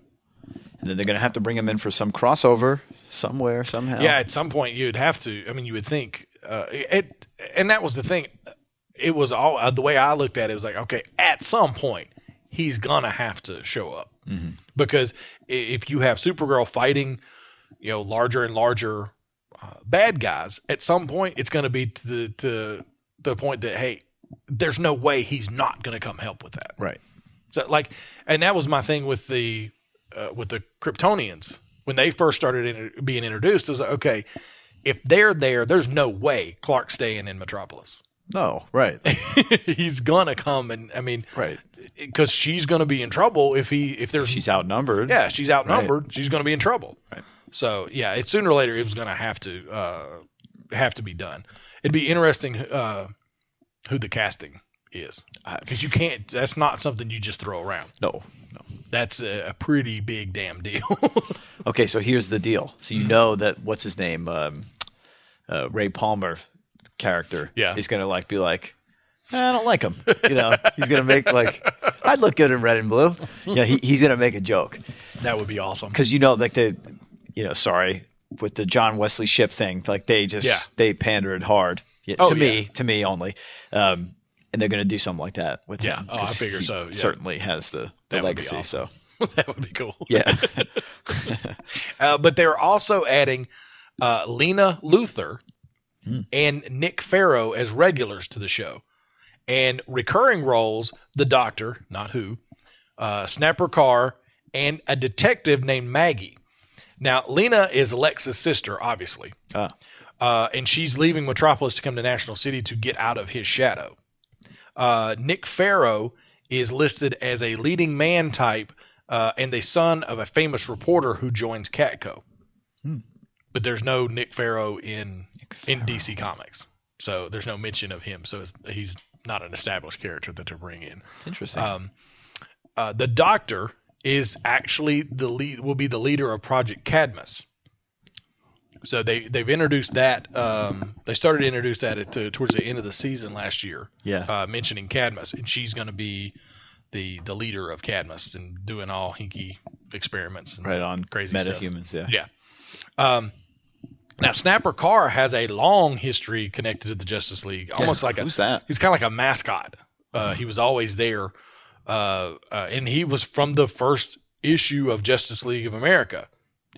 And then they're going to have to bring him in for some crossover somewhere, somehow. Yeah, at some point you'd have to. I mean, you would think and that was the thing. It was all the way I looked at it was like, okay, at some point he's gonna have to show up because if you have Supergirl fighting, larger and larger bad guys, at some point it's gonna be to the point that hey, there's no way he's not gonna come help with that. Right. So and that was my thing with the Kryptonians when they first started being introduced. It was like, okay, if they're there, there's no way Clark's staying in Metropolis. No, right. He's gonna come, and I mean, right, because she's gonna be in trouble if she's outnumbered. Yeah, she's outnumbered. Right. She's gonna be in trouble. Right. So yeah, sooner or later it was gonna have to be done. It'd be interesting who the casting is, because you can't. That's not something you just throw around. No. That's a pretty big damn deal. Okay, so here's the deal. So you know that what's his name, Ray Palmer character, is gonna be like, I don't like him. He's gonna make I'd look good in red and blue. Yeah, he's gonna make a joke. That would be awesome. Because sorry, with the John Wesley Ship thing, they pandered hard. To me only. And they're going to do something like that with him. I figure so. Yeah. Certainly has the legacy. Awesome. So that would be cool. Yeah. But they're also adding Lena Luthor and Nick Farrow as regulars to the show, and recurring roles: the Doctor, not who, Snapper Carr, and a detective named Maggie. Now, Lena is Alexa's sister, obviously, and she's leaving Metropolis to come to National City to get out of his shadow. Nick Farrow is listed as a leading man type and the son of a famous reporter who joins Catco. But there's no Nick Farrow in DC Comics, so there's no mention of him. So he's not an established character that they're bringing in. Interesting. The Doctor is actually will be the leader of Project Cadmus. So they've introduced that. They started to introduce that towards the end of the season last year. Yeah. Mentioning Cadmus, and she's going to be the leader of Cadmus and doing all hinky experiments and on crazy metahumans. stuff. Yeah. Now Snapper Carr has a long history connected to the Justice League. Almost like who's that? He's kind of like a mascot. He was always there, and he was from the first issue of Justice League of America.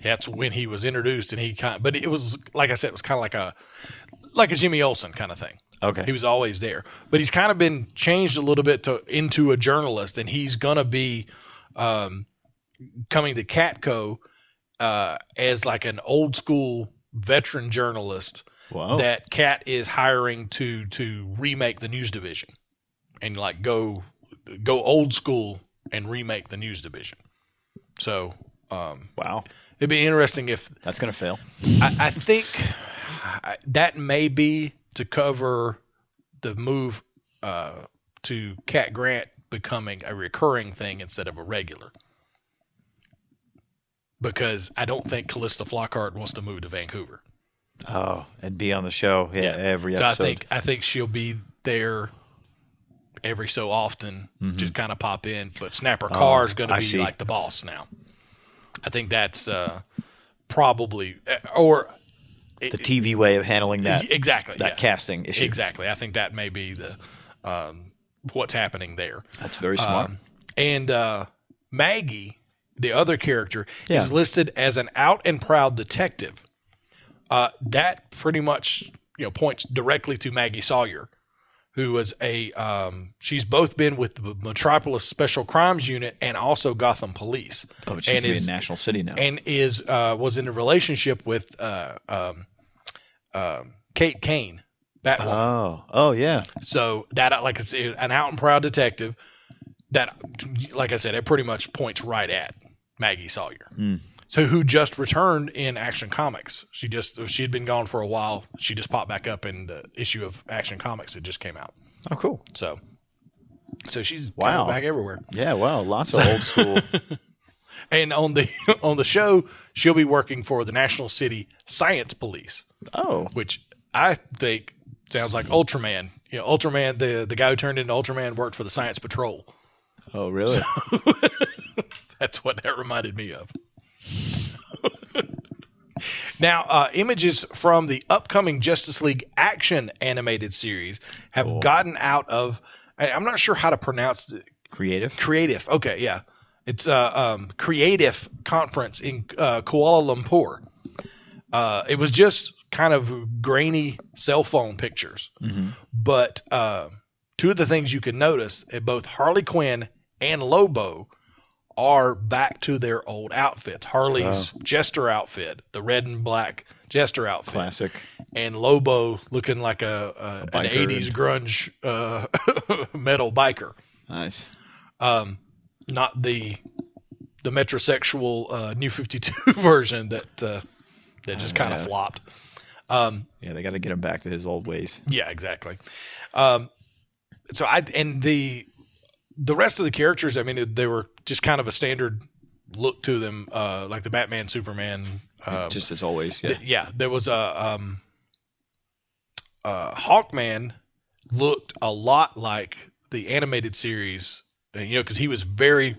That's when he was introduced, and but it was, like I said, it was kind of like a Jimmy Olsen kind of thing. Okay. He was always there, but he's kind of been changed a little bit into a journalist, and he's gonna be coming to Catco as like an old school veteran journalist that Cat is hiring to remake the news division, and go old school and remake the news division. So wow. It'd be interesting if that's going to fail. I think that may be to cover the move to Cat Grant becoming a recurring thing instead of a regular. Because I don't think Callista Flockhart wants to move to Vancouver. Oh, and be on the show every episode. So I think she'll be there every so often, just kind of pop in. But Snapper Carr is going to be like the boss now. I think that's probably the TV way of handling that. Exactly. That casting issue. Exactly. I think that may be the what's happening there. That's very smart. And Maggie, the other character, is listed as an out and proud detective. That pretty much points directly to Maggie Sawyer, who was she's both been with the Metropolis Special Crimes Unit and also Gotham Police. Oh, but she's in National City now. And was in a relationship with Kate Kane Batwoman. Oh, yeah. So that, like I said, an out and proud detective that, like I said, it pretty much points right at Maggie Sawyer. So who just returned in Action Comics. She'd been gone for a while. She just popped back up in the issue of Action Comics that just came out. Oh, cool. So she's kind of back everywhere. Yeah, wow, lots of old school. And on the show, she'll be working for the National City Science Police. Oh. Which I think sounds like Ultraman. You know, Ultraman, the guy who turned into Ultraman worked for the Science Patrol. Oh, really? So, that's what that reminded me of. Now, images from the upcoming Justice League Action animated series have gotten out of. I'm not sure how to pronounce it. Creative. Okay, yeah. It's Creative Conference in Kuala Lumpur. It was just kind of grainy cell phone pictures. But two of the things you can notice, both Harley Quinn and Lobo are back to their old outfits. Harley's Jester outfit, the red and black Jester outfit. Classic. And Lobo looking like an 80s grunge metal biker. Nice. Not the metrosexual New 52 version that just kind of flopped. Yeah, they got to get him back to his old ways. Yeah, exactly. The rest of the characters, I mean, they were just kind of a standard look to them, like the Batman, Superman. Just as always, yeah. There was a Hawkman looked a lot like the animated series, because he was very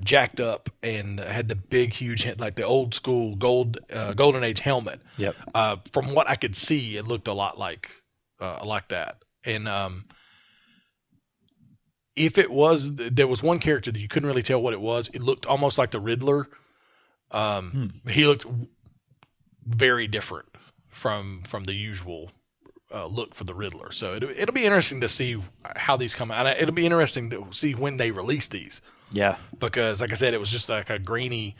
jacked up and had the big, huge head, like the old school Golden Age helmet. Yep. From what I could see, it looked a lot like that. And if it was, there was one character that you couldn't really tell what it was. It looked almost like the Riddler. He looked very different from the usual look for the Riddler. So it'll be interesting to see how these come out. It'll be interesting to see when they release these. Yeah. Because, like I said, it was just like a grainy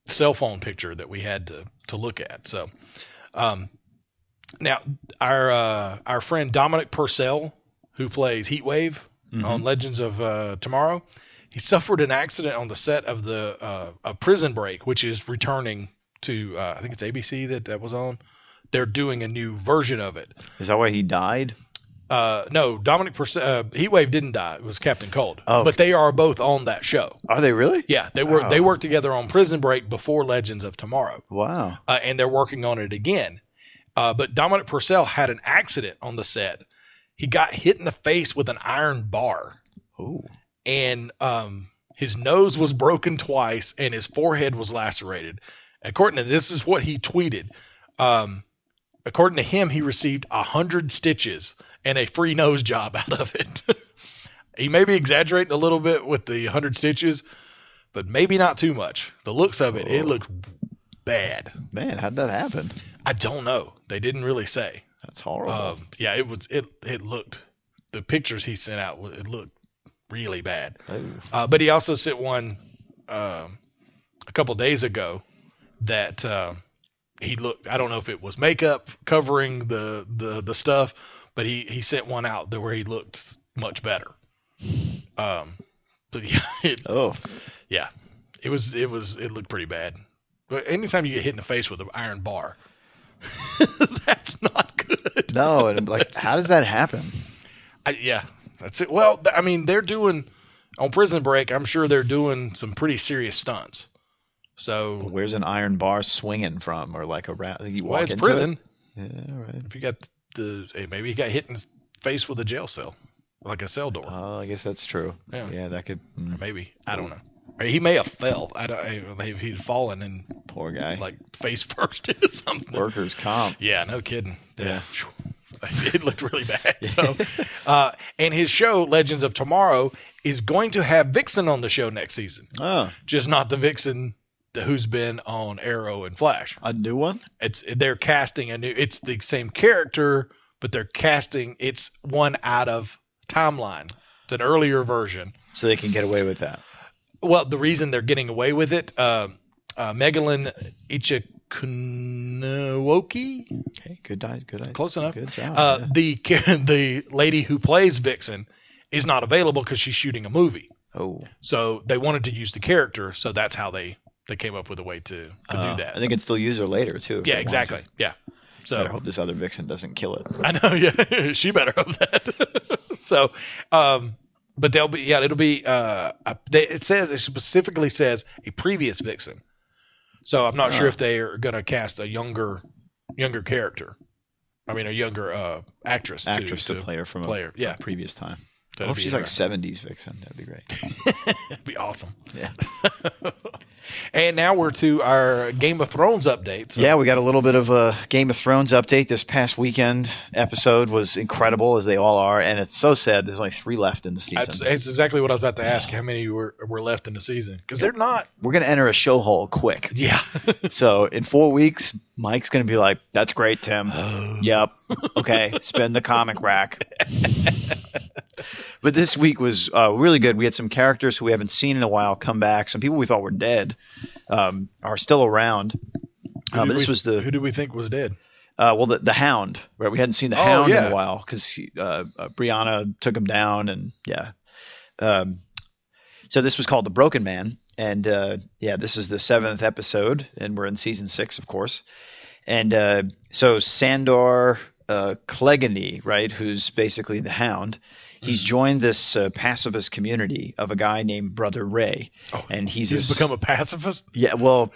cell phone picture that we had to look at. So now our friend Dominic Purcell, who plays Heatwave on Legends of Tomorrow, he suffered an accident on the set of a Prison Break, which is returning to I think it's ABC that was on. They're doing a new version of it. Is that why he died? No, Dominic Purcell, Heatwave didn't die. It was Captain Cold. Oh, but they are both on that show. Are they really? Yeah, they worked together on Prison Break before Legends of Tomorrow. Wow. And they're working on it again. But Dominic Purcell had an accident on the set. He got hit in the face with an iron bar. Ooh. And his nose was broken twice and his forehead was lacerated. According to this is what he tweeted. According to him, he received 100 stitches and a free nose job out of it. He may be exaggerating a little bit with the 100 stitches, but maybe not too much. The looks of it, it looked bad. Man, how'd that happen? I don't know. They didn't really say. That's horrible. Yeah, it looked, the pictures he sent out, it looked really bad. But he also sent one a couple days ago that he looked, I don't know if it was makeup covering the stuff, but he sent one out there where he looked much better. But yeah, it looked pretty bad. But anytime you get hit in the face with an iron bar, that's not good. No, and how does that happen? That's it. Well, I mean, they're doing on Prison Break. I'm sure they're doing some pretty serious stunts. So where's an iron bar swinging from, or like around? You walk it's into prison. It? Yeah, right. If you got maybe he got hit in the face with a jail cell, like a cell door. Oh, I guess that's true. Yeah, that could. Maybe I don't know. He may have fell. Maybe he'd fallen and poor guy, like face first into something. Workers' comp. Yeah, no kidding. Yeah. It looked really bad. So, and his show Legends of Tomorrow is going to have Vixen on the show next season. Oh, just not the Vixen who's been on Arrow and Flash. A new one? They're casting a new. It's the same character, but they're casting. It's one out of Timeline. It's an earlier version, so they can get away with that. Well, the reason they're getting away with it, Megalyn Kunowoki. Okay, good. Close enough. Good job. Yeah. The lady who plays Vixen is not available because she's shooting a movie. Oh, So they wanted to use the character, so that's how they came up with a way to do that. I think it's still use her later too. if Yeah, they want exactly. to. Yeah. So Better hope this other Vixen doesn't kill it. I know, yeah. She better hope that. So, but they'll be, it'll be, it specifically says a previous Vixen. So I'm not sure if they are going to cast a younger character. I mean, a younger actress To play her from a yeah. previous time. I That'd hope be she's like interesting. 70s Vixen. That'd be great. It'd be awesome. Yeah. And now we're to our Game of Thrones update. So. Yeah, we got a little bit of a Game of Thrones update. This past weekend episode was incredible, as they all are, and it's so sad. There's only 3 left in the season. That's exactly what I was about to ask. How many were left in the season? Because they're not. We're going to enter a show hole quick. Yeah. So in 4 weeks, Mike's going to be like, "That's great, Tim. Yep. Okay. Spend the comic rack." But this week was really good. We had some characters who we haven't seen in a while come back. Some people we thought were dead are still around. But this was Who did we think was dead? the Hound. Right, we hadn't seen the Hound in yeah. a while because Brianna took him down, and yeah. So this was called The Broken Man, and this is the 7th episode, and we're in season 6, of course. And so Sandor Clegane, right, who's basically the Hound, he's joined this pacifist community of a guy named Brother Ray, and he's become a pacifist. Yeah, well,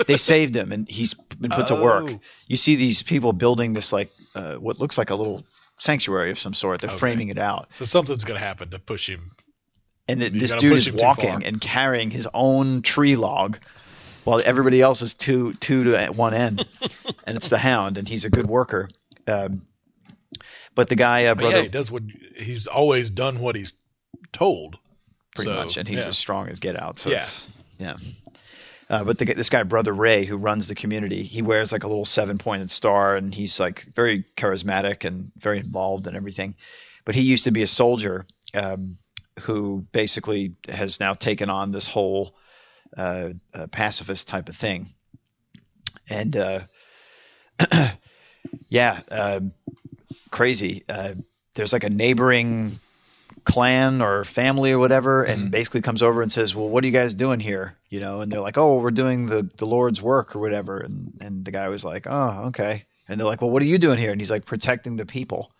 they saved him, and he's been put to work. You see these people building this like what looks like a little sanctuary of some sort. They're framing it out. So something's going to happen to push him. And this gotta dude push is him too walking far. and carrying his own tree log, while everybody else is two to one end. And it's the Hound, and he's a good worker. But the guy, brother, he does he's always done what he's told. pretty much, and he's yeah. as strong as get out. So Yeah. it's but this guy, Brother Ray, who runs the community, he wears like a little 7-pointed star, and he's like very charismatic and very involved in everything. But he used to be a soldier who basically has now taken on this whole pacifist type of thing. And crazy. There's like a neighboring clan or family or whatever, and basically comes over and says, "Well, what are you guys doing here?" You know, and they're like, "Oh, we're doing the Lord's work or whatever." And the guy was like, "Oh, okay." And they're like, "Well, what are you doing here?" And he's like, "Protecting the people."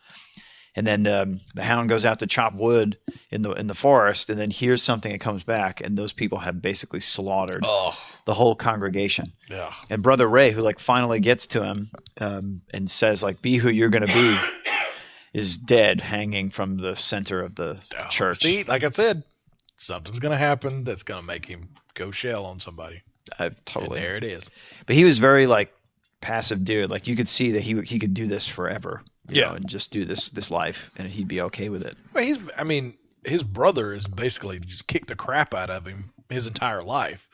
And then the Hound goes out to chop wood in the forest, and then hears something and comes back, and those people have basically slaughtered the whole congregation. Yeah. And Brother Ray, who like finally gets to him and says like, "Be who you're gonna be," is dead, hanging from the center of the church. See, like I said, something's going to happen that's going to make him go shell on somebody. Totally. And there it is. But he was very like passive dude. Like you could see that he could do this forever. You know, and just do this life, and he'd be okay with it. Well, his brother is basically just kicked the crap out of him his entire life.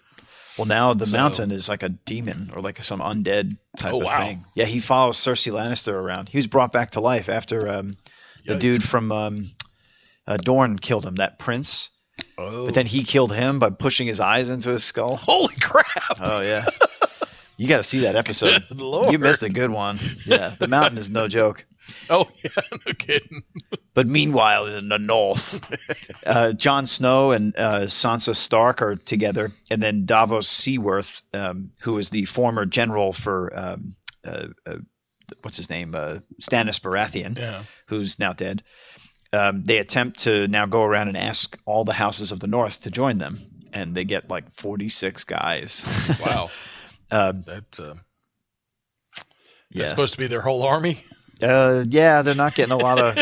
Well, now the mountain is like a demon or like some undead type of thing. Yeah, he follows Cersei Lannister around. He was brought back to life after the dude from Dorne killed him, that prince. Oh. But then he killed him by pushing his eyes into his skull. Holy crap! Oh, yeah. You got to see that episode. Good Lord. You missed a good one. Yeah, the mountain is no joke. Oh, yeah, no kidding. But meanwhile, in the north, Jon Snow and Sansa Stark are together, and then Davos Seaworth, who is the former general for what's his name, Stannis Baratheon, who's now dead. They attempt to now go around and ask all the houses of the north to join them, and they get like 46 guys. Wow. That's supposed to be their whole army. Yeah, they're not getting a lot of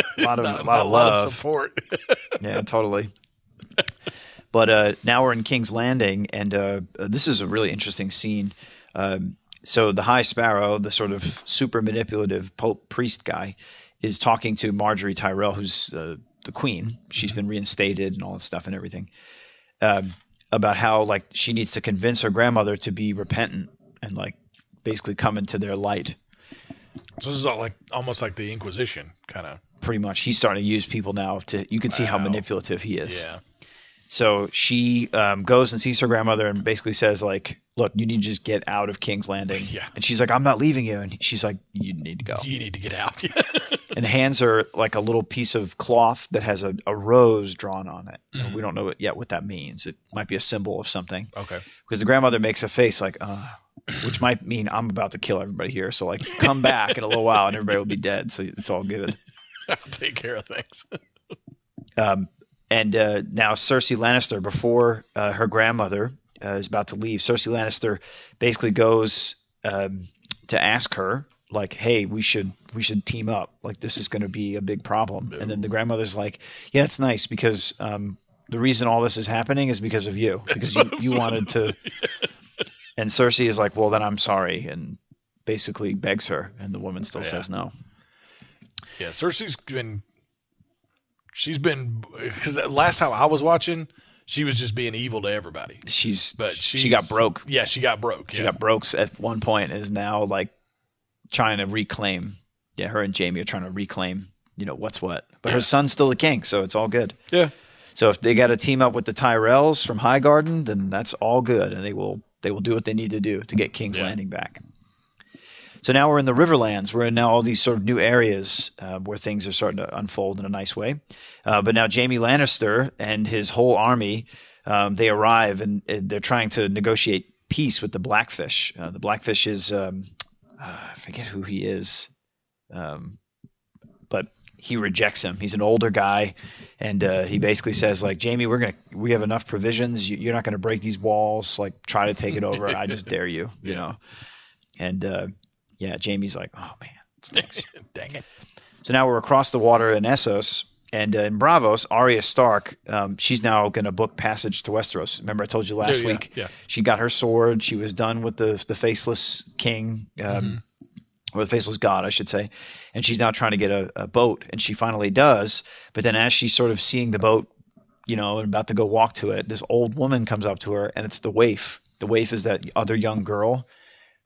love. Support. Yeah, totally. But now we're in King's Landing, and this is a really interesting scene. So the High Sparrow, the sort of super manipulative Pope priest guy, is talking to Marjorie Tyrell, who's the queen. She's been reinstated and all that stuff and everything. About how like she needs to convince her grandmother to be repentant and like basically come into their light. So this is almost like the Inquisition, kind of. Pretty much. He's starting to use people now you can see how manipulative he is. Yeah. So she goes and sees her grandmother and basically says, like, look, you need to just get out of King's Landing. Yeah. And she's like, I'm not leaving you. And she's like, you need to go. You need to get out. And hands her like a little piece of cloth that has a rose drawn on it. And we don't know yet what that means. It might be a symbol of something. Okay. Because the grandmother makes a face like, which might mean I'm about to kill everybody here. So like come back in a little while and everybody will be dead. So it's all good. I'll take care of things. And now Cersei Lannister, before her grandmother is about to leave, Cersei Lannister basically goes to ask her, like, hey, we should team up. Like, this is going to be a big problem. And then the grandmother's like, yeah, it's nice because the reason all this is happening is because of you. Because you wanted to. And Cersei is like, well, then I'm sorry. And basically begs her. And the woman still says no. Yeah, Cersei's been, because last time I was watching, she was just being evil to everybody. She got broke. Yeah, she got broke. She got broke at one point and is now like trying to reclaim. Yeah, her and Jaime are trying to reclaim, what's what. But her son's still the king, so it's all good. Yeah. So if they got to team up with the Tyrells from Highgarden, then that's all good, and they will do what they need to do to get King's Landing back. So now we're in the Riverlands. We're in now all these sort of new areas where things are starting to unfold in a nice way. But now Jaime Lannister and his whole army, they arrive and they're trying to negotiate peace with the Blackfish. The Blackfish is I forget who he is, but he rejects him. He's an older guy, and he basically says, like, Jaime, we have enough provisions. You're not going to break these walls. Like, try to take it over. I just dare you, you know. And yeah, Jaime's like, oh, man, stinks. Dang it. So now we're across the water in Essos, and in Braavos, Arya Stark, she's now going to book passage to Westeros. Remember I told you last week? Yeah. She got her sword. She was done with the faceless king, or the faceless god, I should say. And she's now trying to get a boat, and she finally does. But then as she's sort of seeing the boat, and about to go walk to it, this old woman comes up to her, and it's the waif. The waif is that other young girl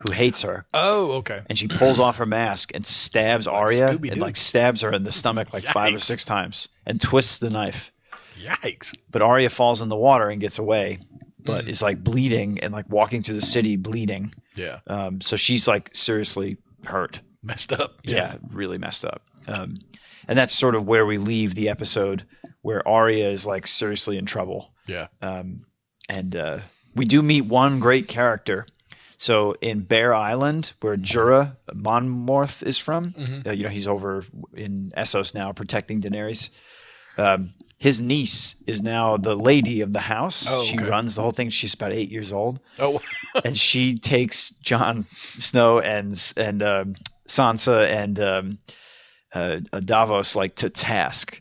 who hates her. Oh, okay. And she pulls off her mask and stabs Arya Scooby-Doo. and stabs her in the stomach 5 or 6 times and twists the knife. Yikes. But Arya falls in the water and gets away, but is bleeding and walking through the city bleeding. Yeah. So she's seriously hurt. Messed up. Yeah, really messed up. And that's sort of where we leave the episode, where Arya is seriously in trouble. Yeah. And we do meet one great character. So in Bear Island, where Jorah Monmouth is from, he's over in Essos now protecting Daenerys. His niece is now the lady of the house. Oh, She runs the whole thing. She's about 8 years old. Oh. And she takes Jon Snow and Sansa and Davos to task.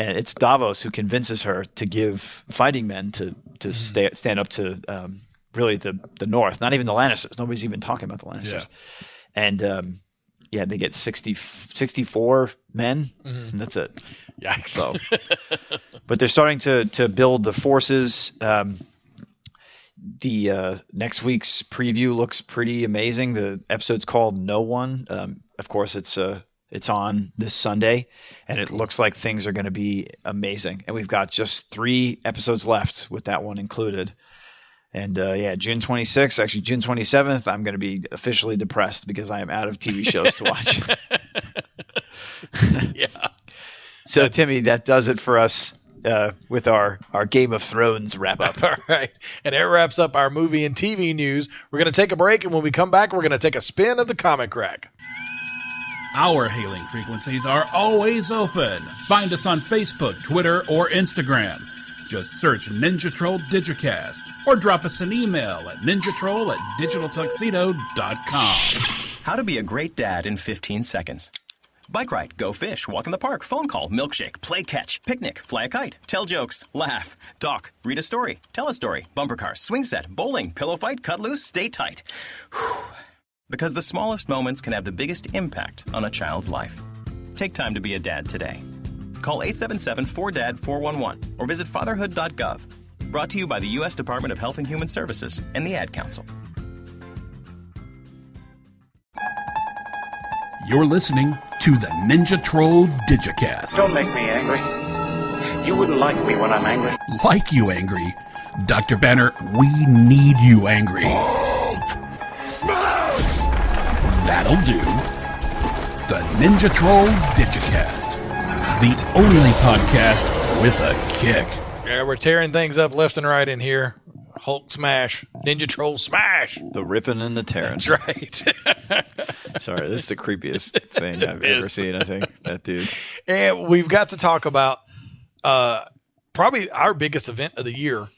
And it's Davos who convinces her to give fighting men to stand up to really the North, not even the Lannisters. Nobody's even talking about the Lannisters. Yeah. And they get 64 men, and that's it. Yikes. So, but they're starting to build the forces. The next week's preview looks pretty amazing. The episode's called No One. Of course, it's on this Sunday, and it looks like things are going to be amazing. And we've got just 3 episodes left with that one included. And June 26th, actually June 27th, I'm going to be officially depressed because I am out of TV shows to watch. Yeah. So, Timmy, that does it for us with our Game of Thrones wrap-up. All right. And that wraps up our movie and TV news. We're going to take a break, and when we come back, we're going to take a spin of the comic rack. Our hailing frequencies are always open. Find us on Facebook, Twitter, or Instagram. Just search Ninja Troll Digicast or drop us an email at ninjatroll@digitaltuxedo.com. How to be a great dad in 15 seconds. Bike ride, go fish, walk in the park, phone call, milkshake, play catch, picnic, fly a kite, tell jokes, laugh, talk, read a story, tell a story, bumper car, swing set, bowling, pillow fight, cut loose, stay tight. Whew. Because the smallest moments can have the biggest impact on a child's life. Take time to be a dad today. Call 877-4DAD-411 or visit fatherhood.gov. Brought to you by the U.S. Department of Health and Human Services and the Ad Council. You're listening to the Ninja Troll Digicast. Don't make me angry. You wouldn't like me when I'm angry. Like you angry? Dr. Banner, we need you angry. That'll do. The Ninja Troll Digicast. The only podcast with a kick. Yeah, we're tearing things up left and right in here. Hulk smash. Ninja Troll smash. The ripping and the tearing. That's right. Sorry, this is the creepiest thing I've ever seen, I think. That dude. And we've got to talk about probably our biggest event of the year.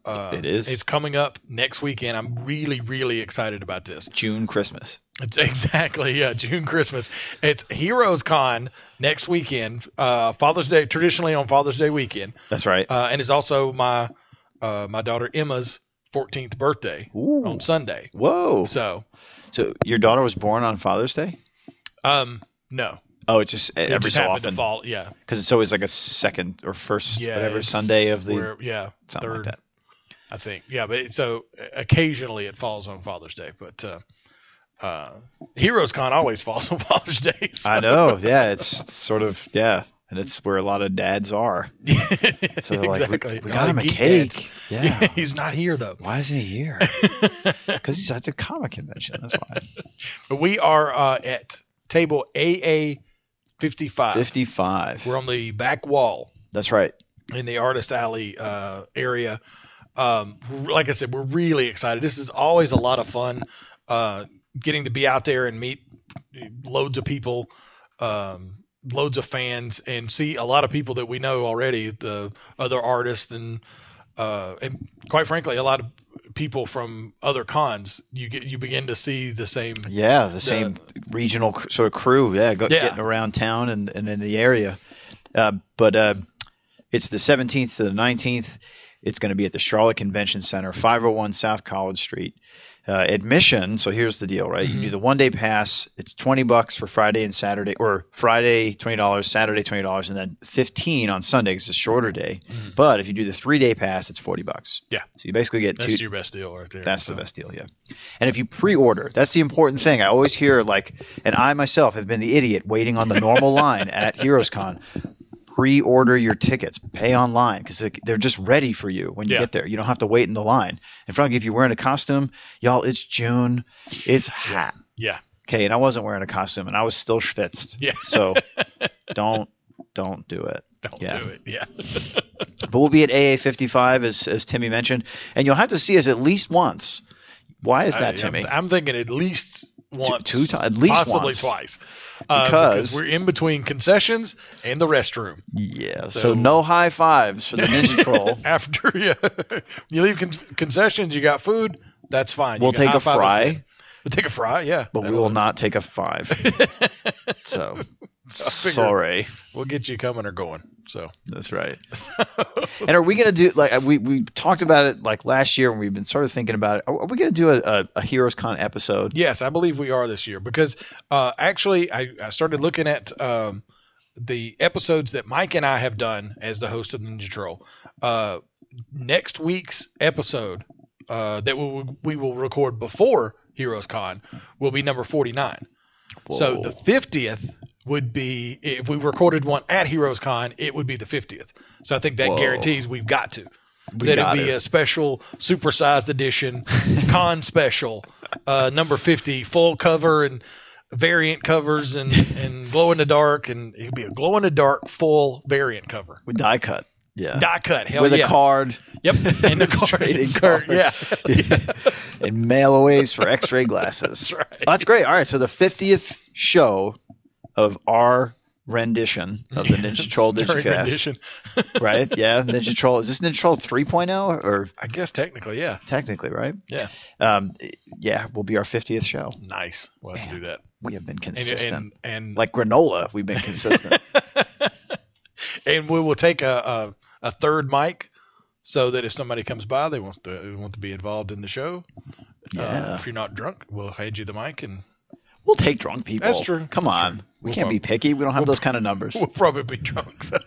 It is. It's coming up next weekend. I'm really, really excited about this. June Christmas. It's exactly, yeah, June Christmas. It's Heroes Con next weekend. Father's Day, traditionally on Father's Day weekend. That's right. And it's also my daughter Emma's 14th birthday on Sunday. Whoa. So your daughter was born on Father's Day? No. Oh, it just every so happened often. to fall, yeah. Because it's always like a second or first, whatever Sunday of the. Something third, like that. I think. Yeah, but so occasionally it falls on Father's Day, but Heroes Con always falls on Father's Day. So. I know. Yeah, it's sort of and it's where a lot of dads are. So they're exactly. like, we got him a cake. Dads. Yeah. He's not here though. Why isn't he here? Because he's at the comic convention. That's why. But we are at table AA 55. 55. We're on the back wall. That's right. In the Artist Alley area. Like I said, we're really excited. This is always a lot of fun. Getting to be out there and meet loads of people, loads of fans, and see a lot of people that we know already, the other artists, and quite frankly, a lot of people from other cons. You begin to see the same. Yeah, the same regional sort of crew. Yeah, getting around town and in the area. But it's the 17th to the 19th. It's going to be at the Charlotte Convention Center, 501 South College Street. Admission, so here's the deal, right? You can do the one-day pass. It's $20 for Friday and Saturday, or Friday $20, Saturday $20, and then $15 on Sunday because it's a shorter day. But if you do the 3-day pass, it's $40. Yeah. So you basically get That's your best deal right there. That's the best deal, yeah. And if you pre-order, that's the important thing. I always hear and I myself have been the idiot waiting on the normal line at HeroesCon. Pre-order your tickets, pay online because they're just ready for you when you get there. You don't have to wait in the line. In front, if you're wearing a costume, y'all, it's June, it's hot. Yeah. Okay, and I wasn't wearing a costume, and I was still schwitzed. Yeah. So don't do it. Don't do it. Yeah. But we'll be at AA 55 as Timmy mentioned, and you'll have to see us at least once. Why is that, Timmy? I'm thinking at least once, two times, at least possibly once. twice, because we're in between concessions and the restroom. Yeah, so no high fives for the Ninja Troll. After you leave concessions, you got food. That's fine. We'll take a fry. We'll take a fry, yeah. But we will not take a 5. So sorry. We'll get you coming or going. So that's right. And are we going to do we talked about it last year, and we've been sort of thinking about it. Are we going to do a Heroes Con episode? Yes, I believe we are this year because actually I started looking at the episodes that Mike and I have done as the host of Ninja Troll. Next week's episode that we will record before Heroes Con will be number 49. Whoa. So the 50th would be, if we recorded one at Heroes Con, it would be the 50th. So I think that guarantees we've got to. It'd be a special supersized edition con special, number 50, full cover and variant covers and glow in the dark, and it'd be a glow in the dark full variant cover with die cut. Yeah. Die cut. Hell with yeah. a card. Yep. And the card insert. Yeah. And mail-aways for X-ray glasses. That's right. Oh, that's great. All right. So the 50th show of our rendition of the Ninja Troll Digicast. Right? Yeah. Ninja Troll. Is this Ninja Troll 3.0 or? I guess technically, yeah. Technically, right? Yeah. Yeah. Will be our 50th show. Nice. We'll have to do that. We have been consistent. And like granola, we've been consistent. And we will take a third mic so that if somebody comes by, they want to be involved in the show. Yeah. If you're not drunk, we'll hand you the mic and we'll take drunk people. That's true. Come on. We can't be picky. We don't have those kind of numbers. We'll probably be drunk. So.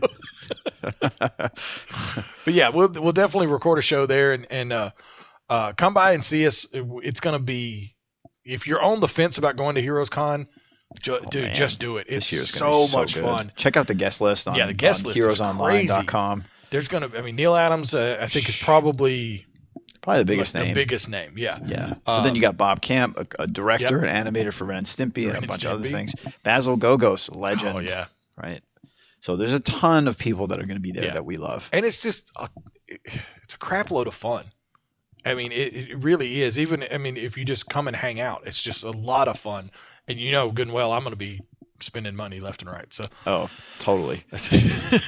But yeah, we'll definitely record a show there and come by and see us. It's going to be, if you're on the fence about going to Heroes Con, Dude, man. just do it. This It's year's gonna be so much good. fun. Check out the guest list on, The guest list is heroesonline.com. There's Neil Adams, I think, is probably the biggest like name. The biggest name, yeah. Yeah. But then you got Bob Camp, a director, an animator for Ren and Stimpy, and a bunch of other things. Basil Gogos, a legend. Oh, yeah. Right. So there's a ton of people that are going to be there that we love. And it's just, it's a crap load of fun. I mean, it really is. Even, if you just come and hang out, it's just a lot of fun. And good and well, I'm going to be spending money left and right. So. Oh, totally.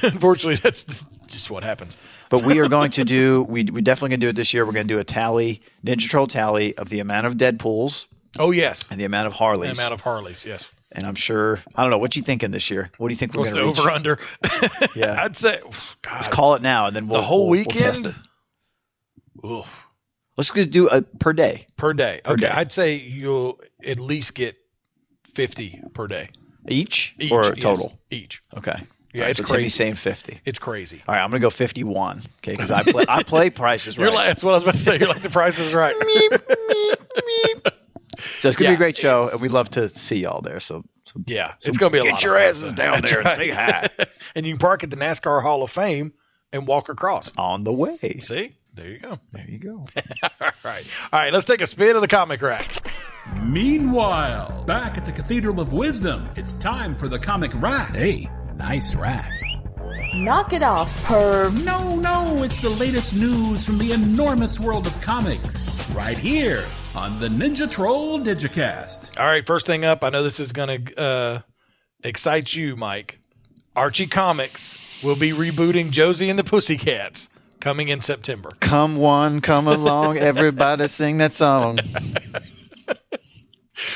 Unfortunately, that's just what happens. But we are going to do, we definitely going to do it this year. We're going to do a tally, Ninja Troll tally of the amount of Deadpools. Oh, yes. And the amount of Harleys. The amount of Harleys, yes. And I'm sure, I don't know, what you thinking this year? What do you think we're going to reach? Over under? Yeah. I'd say, God. Let's call it now, and then we'll the whole we'll weekend. test it. Oof. Let's do a per day. Per day. Per Okay. day. I'd say you'll at least get 50 per day. Each or total? Yes, each. Okay. Yeah, All right, it's so crazy. Timmy's saying 50. It's crazy. All right, I'm going to go 51. Okay, because I play prices right. You're like, that's what I was about to say. You're like, the price is right. So it's going to be a great show, it's- and we'd love to see y'all there. So Yeah, it's going to be a lot get your of fun. asses down That's there right. and say hi. And you can park at the NASCAR Hall of Fame and walk across. On the way. See? There you go. There you go. All right, let's take a spin of the comic rack. Meanwhile, back at the Cathedral of Wisdom, it's time for the comic rack. Hey, nice rack. Knock it off, perv. No, it's the latest news from the enormous world of comics. Right here on the Ninja Troll Digicast. All right, first thing up, I know this is going to excite you, Mike. Archie Comics will be rebooting Josie and the Pussycats coming in September. Come one, come along, everybody sing that song.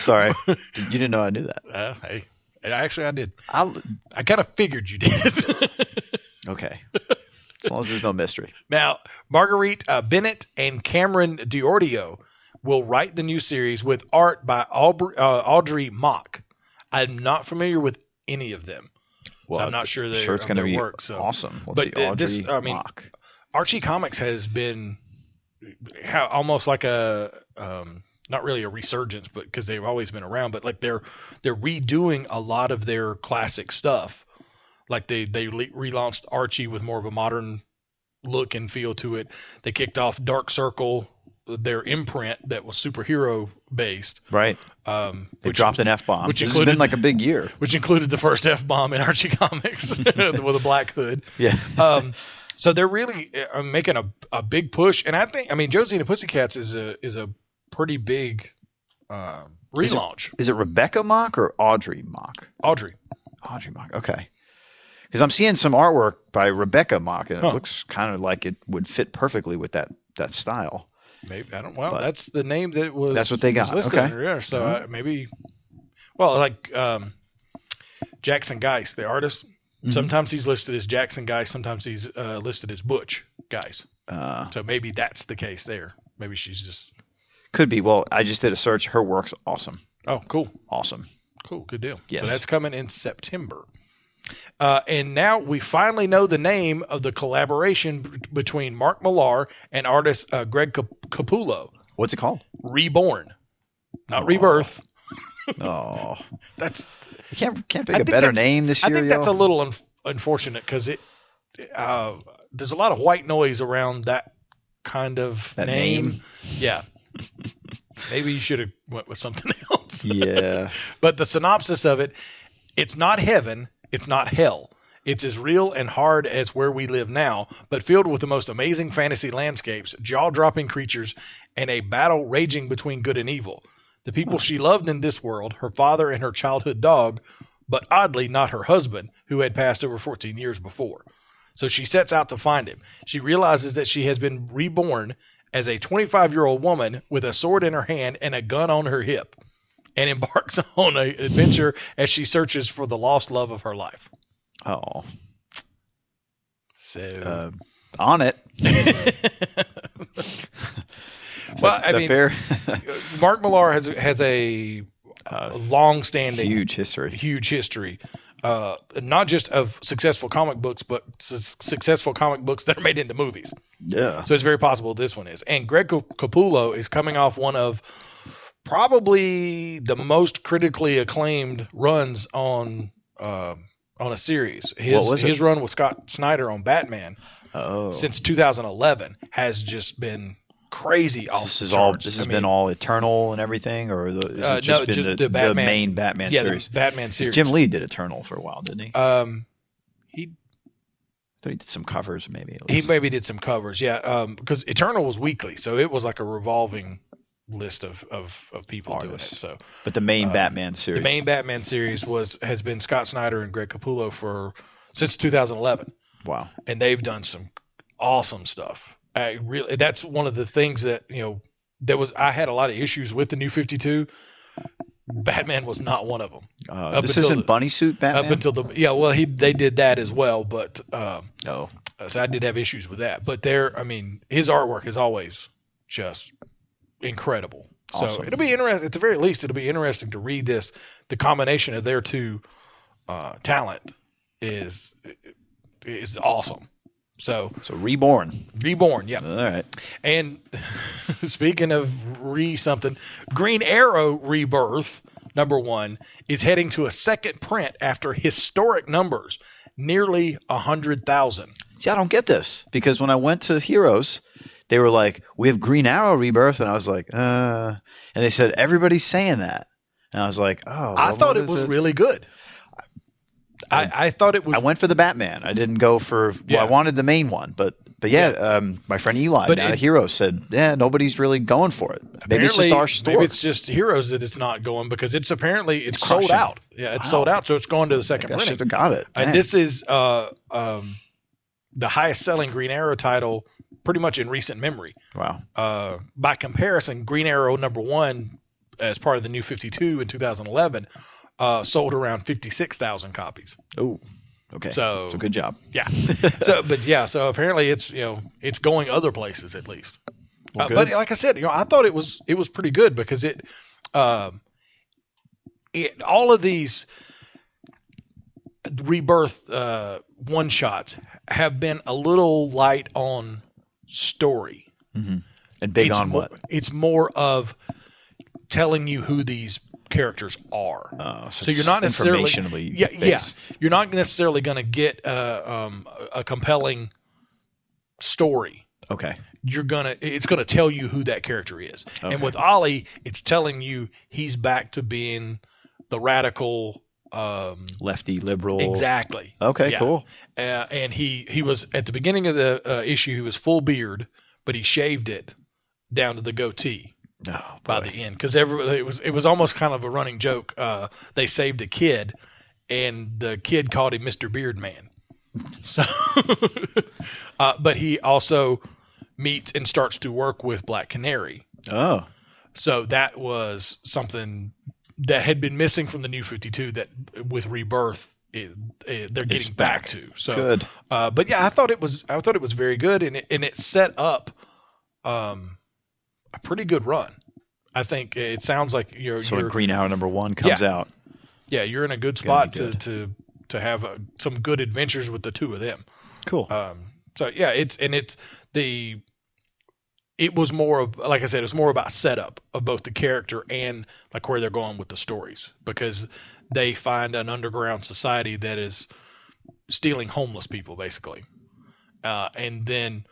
Sorry, you didn't know I knew that. Hey, actually, I did. I'll, I kind of figured you did. okay, as long as there's no mystery. Now, Marguerite Bennett and Cameron Diordio will write the new series with art by Audrey Mock. I'm not familiar with any of them. Well, so I'm not sure it's going to be work. So. awesome. Let's But see, Audrey this, Mock. Archie Comics has been almost like a not really a resurgence, but because they've always been around, but like they're redoing a lot of their classic stuff. Like they relaunched Archie with more of a modern look and feel to it. They kicked off Dark Circle, their imprint that was superhero based. Right. They dropped an F-bomb. which This has included- been like a big year. Which included the first F-bomb in Archie Comics with a black hood. Yeah. So they're really making a big push, and I think Josie and the Pussycats is a pretty big relaunch. Is it Rebecca Mock or Audrey Mock? Audrey Mock. Okay. Because I'm seeing some artwork by Rebecca Mock, and it Huh. looks kind of like it would fit perfectly with that style. Maybe I don't. Well, But that's the name that was. that's what they got. was listed Okay. under there. So Mhm. maybe. Well, like Jackson Geist, the artist. Mhm. Sometimes he's listed as Jackson Geist. Sometimes he's listed as Butch Geist. So maybe that's the case there. Maybe she's just. Could be. Well, I just did a search. Her work's awesome. Oh, cool. Awesome. Cool. Good deal. Yes. So that's coming in September. And now we finally know the name of the collaboration between Mark Millar and artist Greg Capullo. What's it called? Reborn, not Rebirth. Oh, That's. you can't pick I a think better that's- name this year. I think that's a y'all? little unfortunate because there's a lot of white noise around that kind of That name? Yeah. Maybe you should have went with something else. Yeah. But the synopsis of it, it's not heaven, it's not hell. It's as real and hard as where we live now, but filled with the most amazing fantasy landscapes, jaw-dropping creatures, and a battle raging between good and evil. The people she loved in this world, her father and her childhood dog, but oddly not her husband, who had passed over 14 years before. So she sets out to find him. She realizes that she has been reborn as a 25-year-old woman with a sword in her hand and a gun on her hip, and embarks on an adventure as she searches for the lost love of her life. Oh. So, On it. well, I mean, fair? Mark Millar has a long-standing, Huge history. huge history, not just of successful comic books, but successful comic books that are made into movies. Yeah. So it's very possible this one is. And Greg Capullo is coming off one of probably the most critically acclaimed runs on a series. His run with Scott Snyder on Batman since 2011 has just been crazy. This has been all Eternal and everything, or is it just been the main Batman series? The Batman series. Jim Lee did Eternal for a while, didn't he? He did some covers, maybe. He maybe did some covers, yeah. Because Eternal was weekly, so it was like a revolving list of people artists doing it. So, but the main Batman series, has been Scott Snyder and Greg Capullo since 2011. Wow, and they've done some awesome stuff. That's one of the things that I had a lot of issues with the New 52. Batman was not one of them. This isn't bunny suit Batman. Up until they did that as well, but so I did have issues with that. But his artwork is always just incredible. Awesome. So it'll be interesting. At the very least, it'll be interesting to read this. The combination of their two talent is awesome. So Reborn, yeah. All right. And speaking of something, Green Arrow Rebirth #1 is heading to a second print after historic numbers, nearly 100,000. See, I don't get this because when I went to Heroes, they were like, "We have Green Arrow Rebirth," and I was like, and they said everybody's saying that, and I was like, "Oh." I thought it was really good. I thought it was. I went for the Batman. I didn't go for. Well, I wanted the main one, but my friend Eli down at Heroes said, nobody's really going for it. Maybe it's just our store. Maybe it's just Heroes that it's not going because it's sold out. Yeah, it's sold out, so it's going to the second printing. I should have got it. And this is the highest selling Green Arrow title pretty much in recent memory. Wow. By comparison, Green Arrow #1 as part of the New 52 in 2011. Sold around 56,000 copies. Oh, okay. So good job. Yeah. So apparently it's going other places at least. Well, but like I said, I thought it was pretty good because all of these Rebirth one shots have been a little light on story. Mm-hmm. And big on what? It's more of telling you who these characters are. So you're not necessarily you're not necessarily going to get a compelling story. Okay. It's gonna tell you who that character is. Okay. And with Ollie, it's telling you he's back to being the radical lefty liberal. Exactly. Okay, cool. And he was at the beginning of the issue, he was full beard, but he shaved it down to the goatee. By the end, because it was almost kind of a running joke. They saved a kid, and the kid called him Mr. Beard Man. So, but he also meets and starts to work with Black Canary. Oh, so that was something that had been missing from the New 52 that with Rebirth they're getting back to. So good. But yeah, I thought it was very good, and it set up. A pretty good run. I think it sounds like you're Green Arrow #1 comes out. Yeah, you're in a good spot to have some good adventures with the two of them. Cool. So yeah, it was more of, like I said, it's more about setup of both the character and like where they're going with the stories, because they find an underground society that is stealing homeless people basically, and then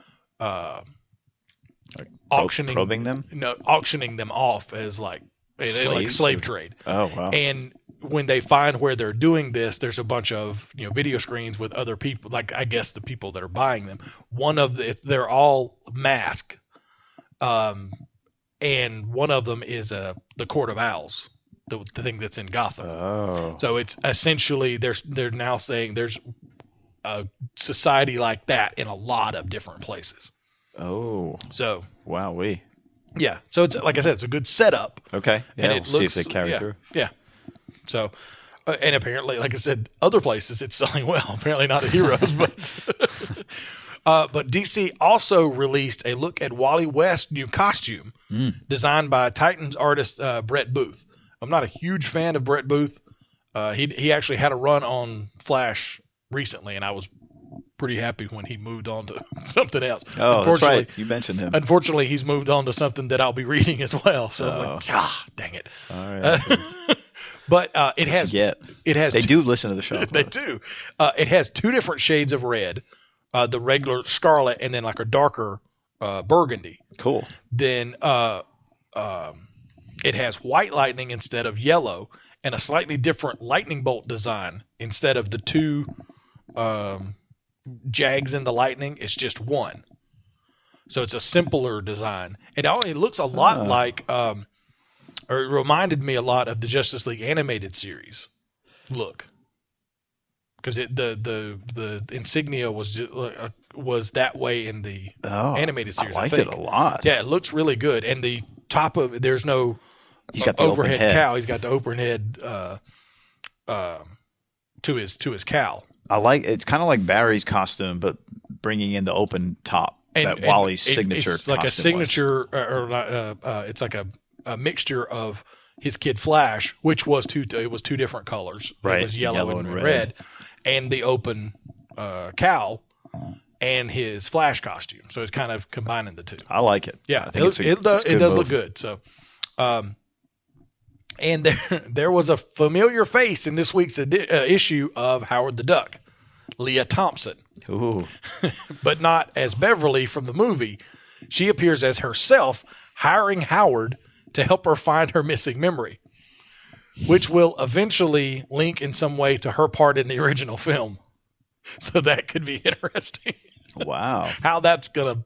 probing them? No, auctioning them off as like slave trade. Oh, wow. And when they find where they're doing this, there's a bunch of video screens with other people, like I guess the people that are buying them. They're all masked, and one of them is the Court of Owls, the thing that's in Gotham. Oh. So it's essentially they're now saying there's a society like that in a lot of different places. Oh, so wowee. Yeah, so it's like I said, it's a good setup. Okay, yeah, we'll see if they carry through. Yeah, so and apparently, like I said, other places it's selling well. Apparently not at Heroes, but DC also released a look at Wally West's new costume, designed by Titans artist Brett Booth. I'm not a huge fan of Brett Booth. He actually had a run on Flash recently, and I was pretty happy when he moved on to something else. Oh, that's right. You mentioned him. Unfortunately, he's moved on to something that I'll be reading as well. So I'm like, dang it. Sorry. But it has. They do listen to the show. They do. It has 2 different shades of red, the regular scarlet, and then like a darker burgundy. Cool. Then it has white lightning instead of yellow, and a slightly different lightning bolt design. Instead of the 2 jags in the lightning, it's just 1. So it's a simpler design. It looks a lot like, or it reminded me a lot of the Justice League animated series look. Because the insignia was that way in the animated series. I like it a lot. Yeah, it looks really good. And the top of it, there's no He's got the overhead open head. cowl. He's got the open head to his cowl. I like it's kind of like Barry's costume, but bringing in the open top. That Wally's signature. It's like a signature, it's like a mixture of his Kid Flash, which was two different colors. Right, It was yellow and red, and the open cowl, and his Flash costume. So it's kind of combining the 2. I like it. Yeah, I think it does look good. So, and there was a familiar face in this week's issue of Howard the Duck, Leah Thompson. Ooh. But not as Beverly from the movie. She appears as herself, hiring Howard to help her find her missing memory, which will eventually link in some way to her part in the original film. So that could be interesting. Wow. How that's going to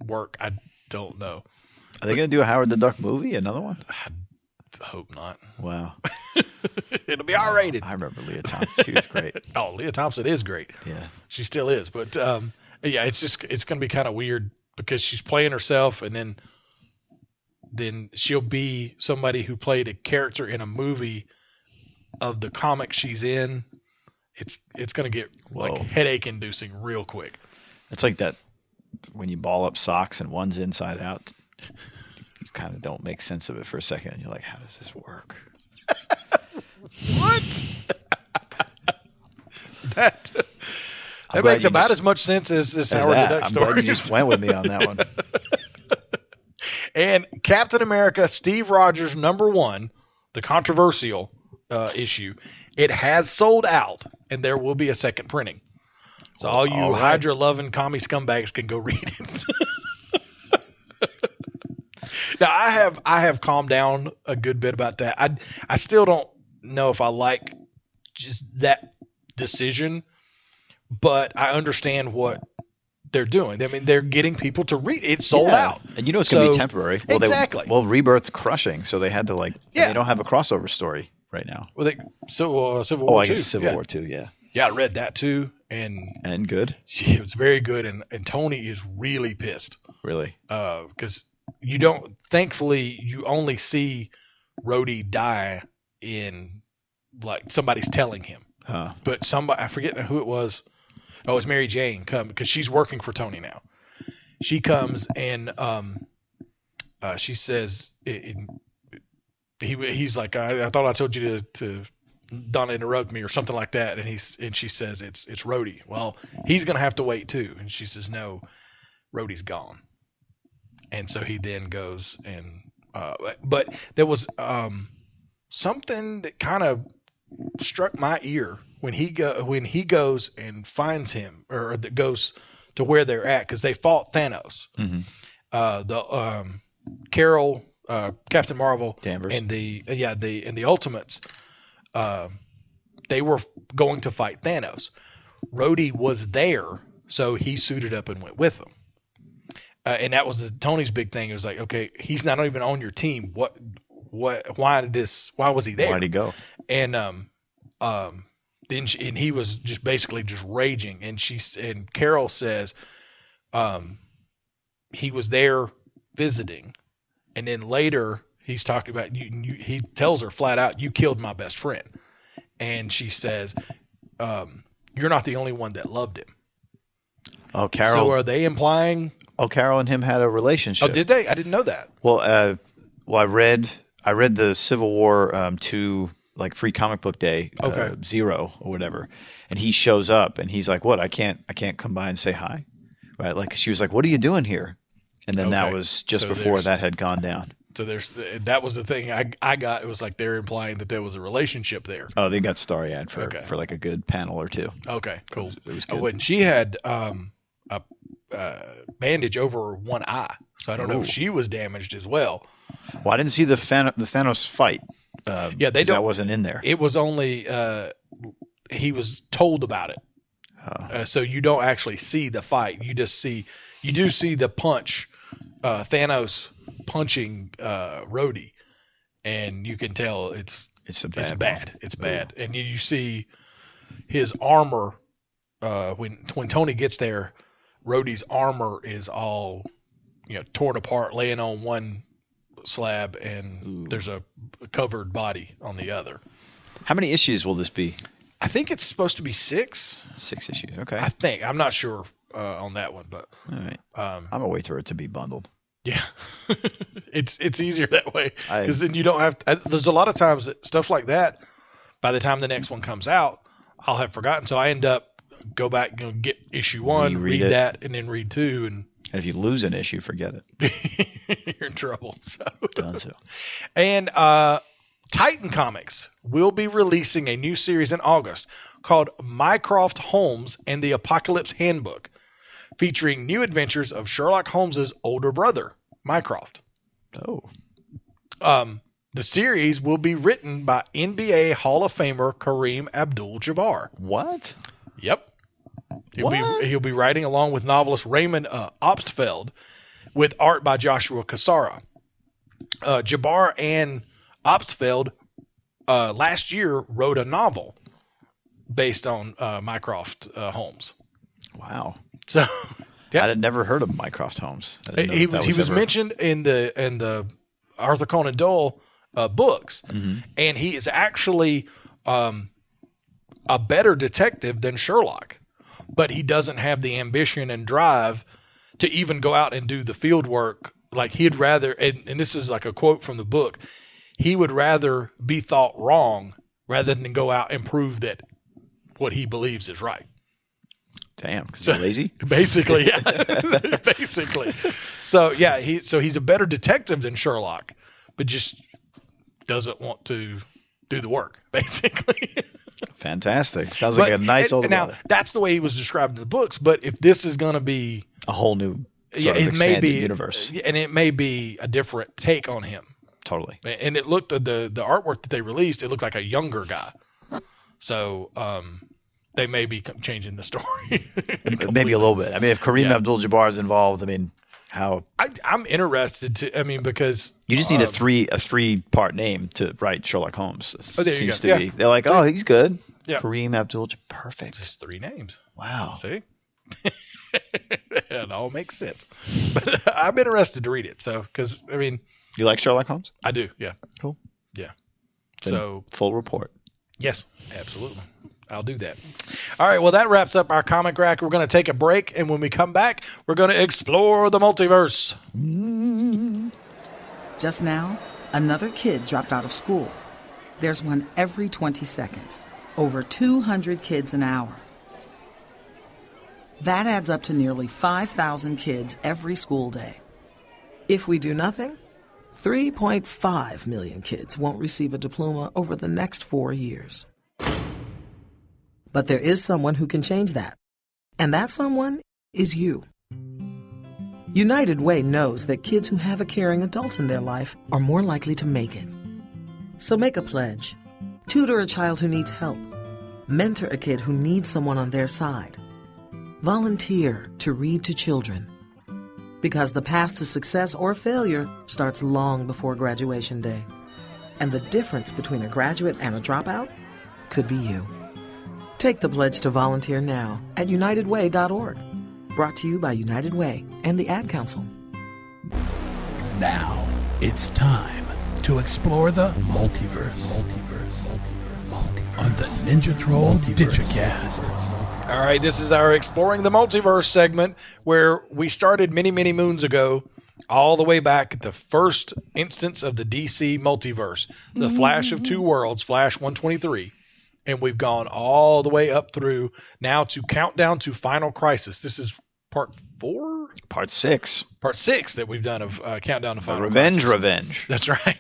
work, I don't know. Are they going to do a Howard the Duck movie? Another one? I hope not. Wow. It'll be R-rated. I remember Leah Thompson. She was great. Oh, Leah Thompson is great. Yeah. She still is. But, yeah, it's going to be kind of weird because she's playing herself, and then she'll be somebody who played a character in a movie of the comic she's in. It's going to get like headache inducing real quick. It's like that when you ball up socks and one's inside out. You kind of don't make sense of it for a second. And you're like, how does this work? What? That makes about as much sense as this Howard the Duck story. I'm glad you just went with me on that one. And Captain America, Steve Rogers #1, the controversial issue, it has sold out, and there will be a second printing. So all you Hydra-loving commie scumbags can go read it. Now I have calmed down a good bit about that. I still don't know if I like just that decision, but I understand what they're doing. I mean, they're getting people to read it. It's sold out. And you know it's going to be temporary. Well, exactly. Rebirth's crushing, so they had to they don't have a crossover story right now. Well, Civil War I II. guess Civil War II, yeah. Yeah, I read that too. And good? It was very good. And Tony is really pissed. Really? Because thankfully, you only see Rhodey die in, like, somebody's telling him. But somebody, I forget who it was. Oh, it's Mary Jane because she's working for Tony now. She comes and she says, he's like, I thought I told you to don't interrupt me or something like that. And she says, it's Rhodey. Well, he's going to have to wait too. And she says, no, Rhodey's gone. And so he then goes and, but there was something that kind of struck my ear when he goes and finds him, or that goes to where they're at, because they fought Thanos. Mm-hmm. Carol, Captain Marvel, Danvers, and the Ultimates, they were going to fight Thanos. Rhodey was there, so he suited up and went with them. And that was Tony's big thing. It was like, okay, he's not even on your team. Why was he there? Why'd he go? And then he was just basically raging. And Carol says, he was there visiting, and then later he's talking about he tells her flat out, you killed my best friend. And she says, you're not the only one that loved him. Oh, Carol. So are they implying? Oh, Carol and him had a relationship. Oh, did they? I didn't know that. Well, I read the Civil War 2 like Free Comic Book Day, Okay. 0 or whatever, and he shows up and he's like, "What? I can't come by and say hi," right? Like she was like, "What are you doing here?" And then that Okay. was just So before there's- that had gone down. So that was the thing I got. It was like they're implying that there was a relationship there. Oh, they got starry-eyed for Okay. like a good panel or two. Okay, cool. It was good. When she had a bandage over one eye, so I don't know if Ooh. she was damaged as well. Well, I didn't see the Thanos fight. Yeah, they 'cause don't. That wasn't in there. It was only he was told about it, so you don't actually see the fight. You do see the punch, Thanos punching Rhodey, and you can tell it's bad. It's bad. And you see his armor when Tony gets there. Rhodey's armor is all torn apart, laying on one slab, and there's a covered body on the other. How many issues will this be? I think it's supposed to be 6. 6 issues. Okay. I think I'm not sure on that one, but All right. um, I'm gonna wait for it to be bundled. yeah, it's easier that way I- because then you don't have. There's a lot of times that stuff like that. By the time the next one comes out, I'll have forgotten. So I end up go back and get issue 1, Reread read it. that, and then read 2, and And if you lose an issue, forget it. you're in trouble. So Done so. And Titan Comics will be releasing a new series in August called Mycroft Holmes and the Apocalypse Handbook, featuring new adventures of Sherlock Holmes's older brother, Mycroft. Oh. The series will be written by NBA Hall of Famer Kareem Abdul-Jabbar. What? Yep. What? He'll be writing along with novelist Raymond Obstfeld, with art by Joshua Cassara. Jabbar and Obstfeld last year wrote a novel based on Mycroft Holmes. Wow. So yeah. I had never heard of Mycroft Holmes. I didn't know he that was ever- mentioned in the Arthur Conan Doyle books, and he is actually a better detective than Sherlock, but he doesn't have the ambition and drive to even go out and do the field work. Like he'd rather, and this is like a quote from the book, he would rather be thought wrong rather than go out and prove that what he believes is right. Damn, because he's lazy? Basically, yeah. Basically. So yeah, he's a better detective than Sherlock, but just doesn't want to do the work, basically. Fantastic. Sounds like a nice older Now, brother. that's the way he was described in the books, but if this is going to be A whole new it sort of may expanded be universe. and it may be a different take on him. Totally. And it looked the artwork that they released, it looked like a younger guy. So they may be changing the story. Maybe a little bit. I mean, if Kareem Yeah. Abdul-Jabbar is involved, I mean, how I'm interested to. I mean, because you just need a three-part name to write Sherlock Holmes. Oh, there you Seems go. to Yeah. be. They're like, oh, he's good. Yeah. Kareem Abdul-Jabbar. Perfect. just 3 names. Wow. See, it all makes sense. But I'm interested to read it. So, because I mean, You like Sherlock Holmes? I do. Yeah. Cool. Yeah. Then So full report. yes, absolutely. I'll do that. All right. Well, that wraps up our comic rack. We're going to take a break, and when we come back, we're going to explore the multiverse. Just now, another kid dropped out of school. There's one every 20 seconds. Over 200 kids an hour. That adds up to nearly 5,000 kids every school day. If we do nothing, 3.5 million kids won't receive a diploma over the next 4 years. But there is someone who can change that. And that someone is you. United Way knows that kids who have a caring adult in their life are more likely to make it. So make a pledge. Tutor a child who needs help. Mentor a kid who needs someone on their side. Volunteer to read to children. Because the path to success or failure starts long before graduation day. And the difference between a graduate and a dropout could be you. Take the pledge to volunteer now at unitedway.org. Brought to you by United Way and the Ad Council. Now, it's time to explore the multiverse. On the Ninja Troll Digicast. All right. This is our Exploring the Multiverse segment where we started many, many moons ago all the way back at the first instance of the DC multiverse, the Flash of Two Worlds, Flash 123. And we've gone all the way up through now to Countdown to Final Crisis. This is part 4? Part 6. Part 6 that we've done of Countdown to Final Revenge. Crisis. That's right.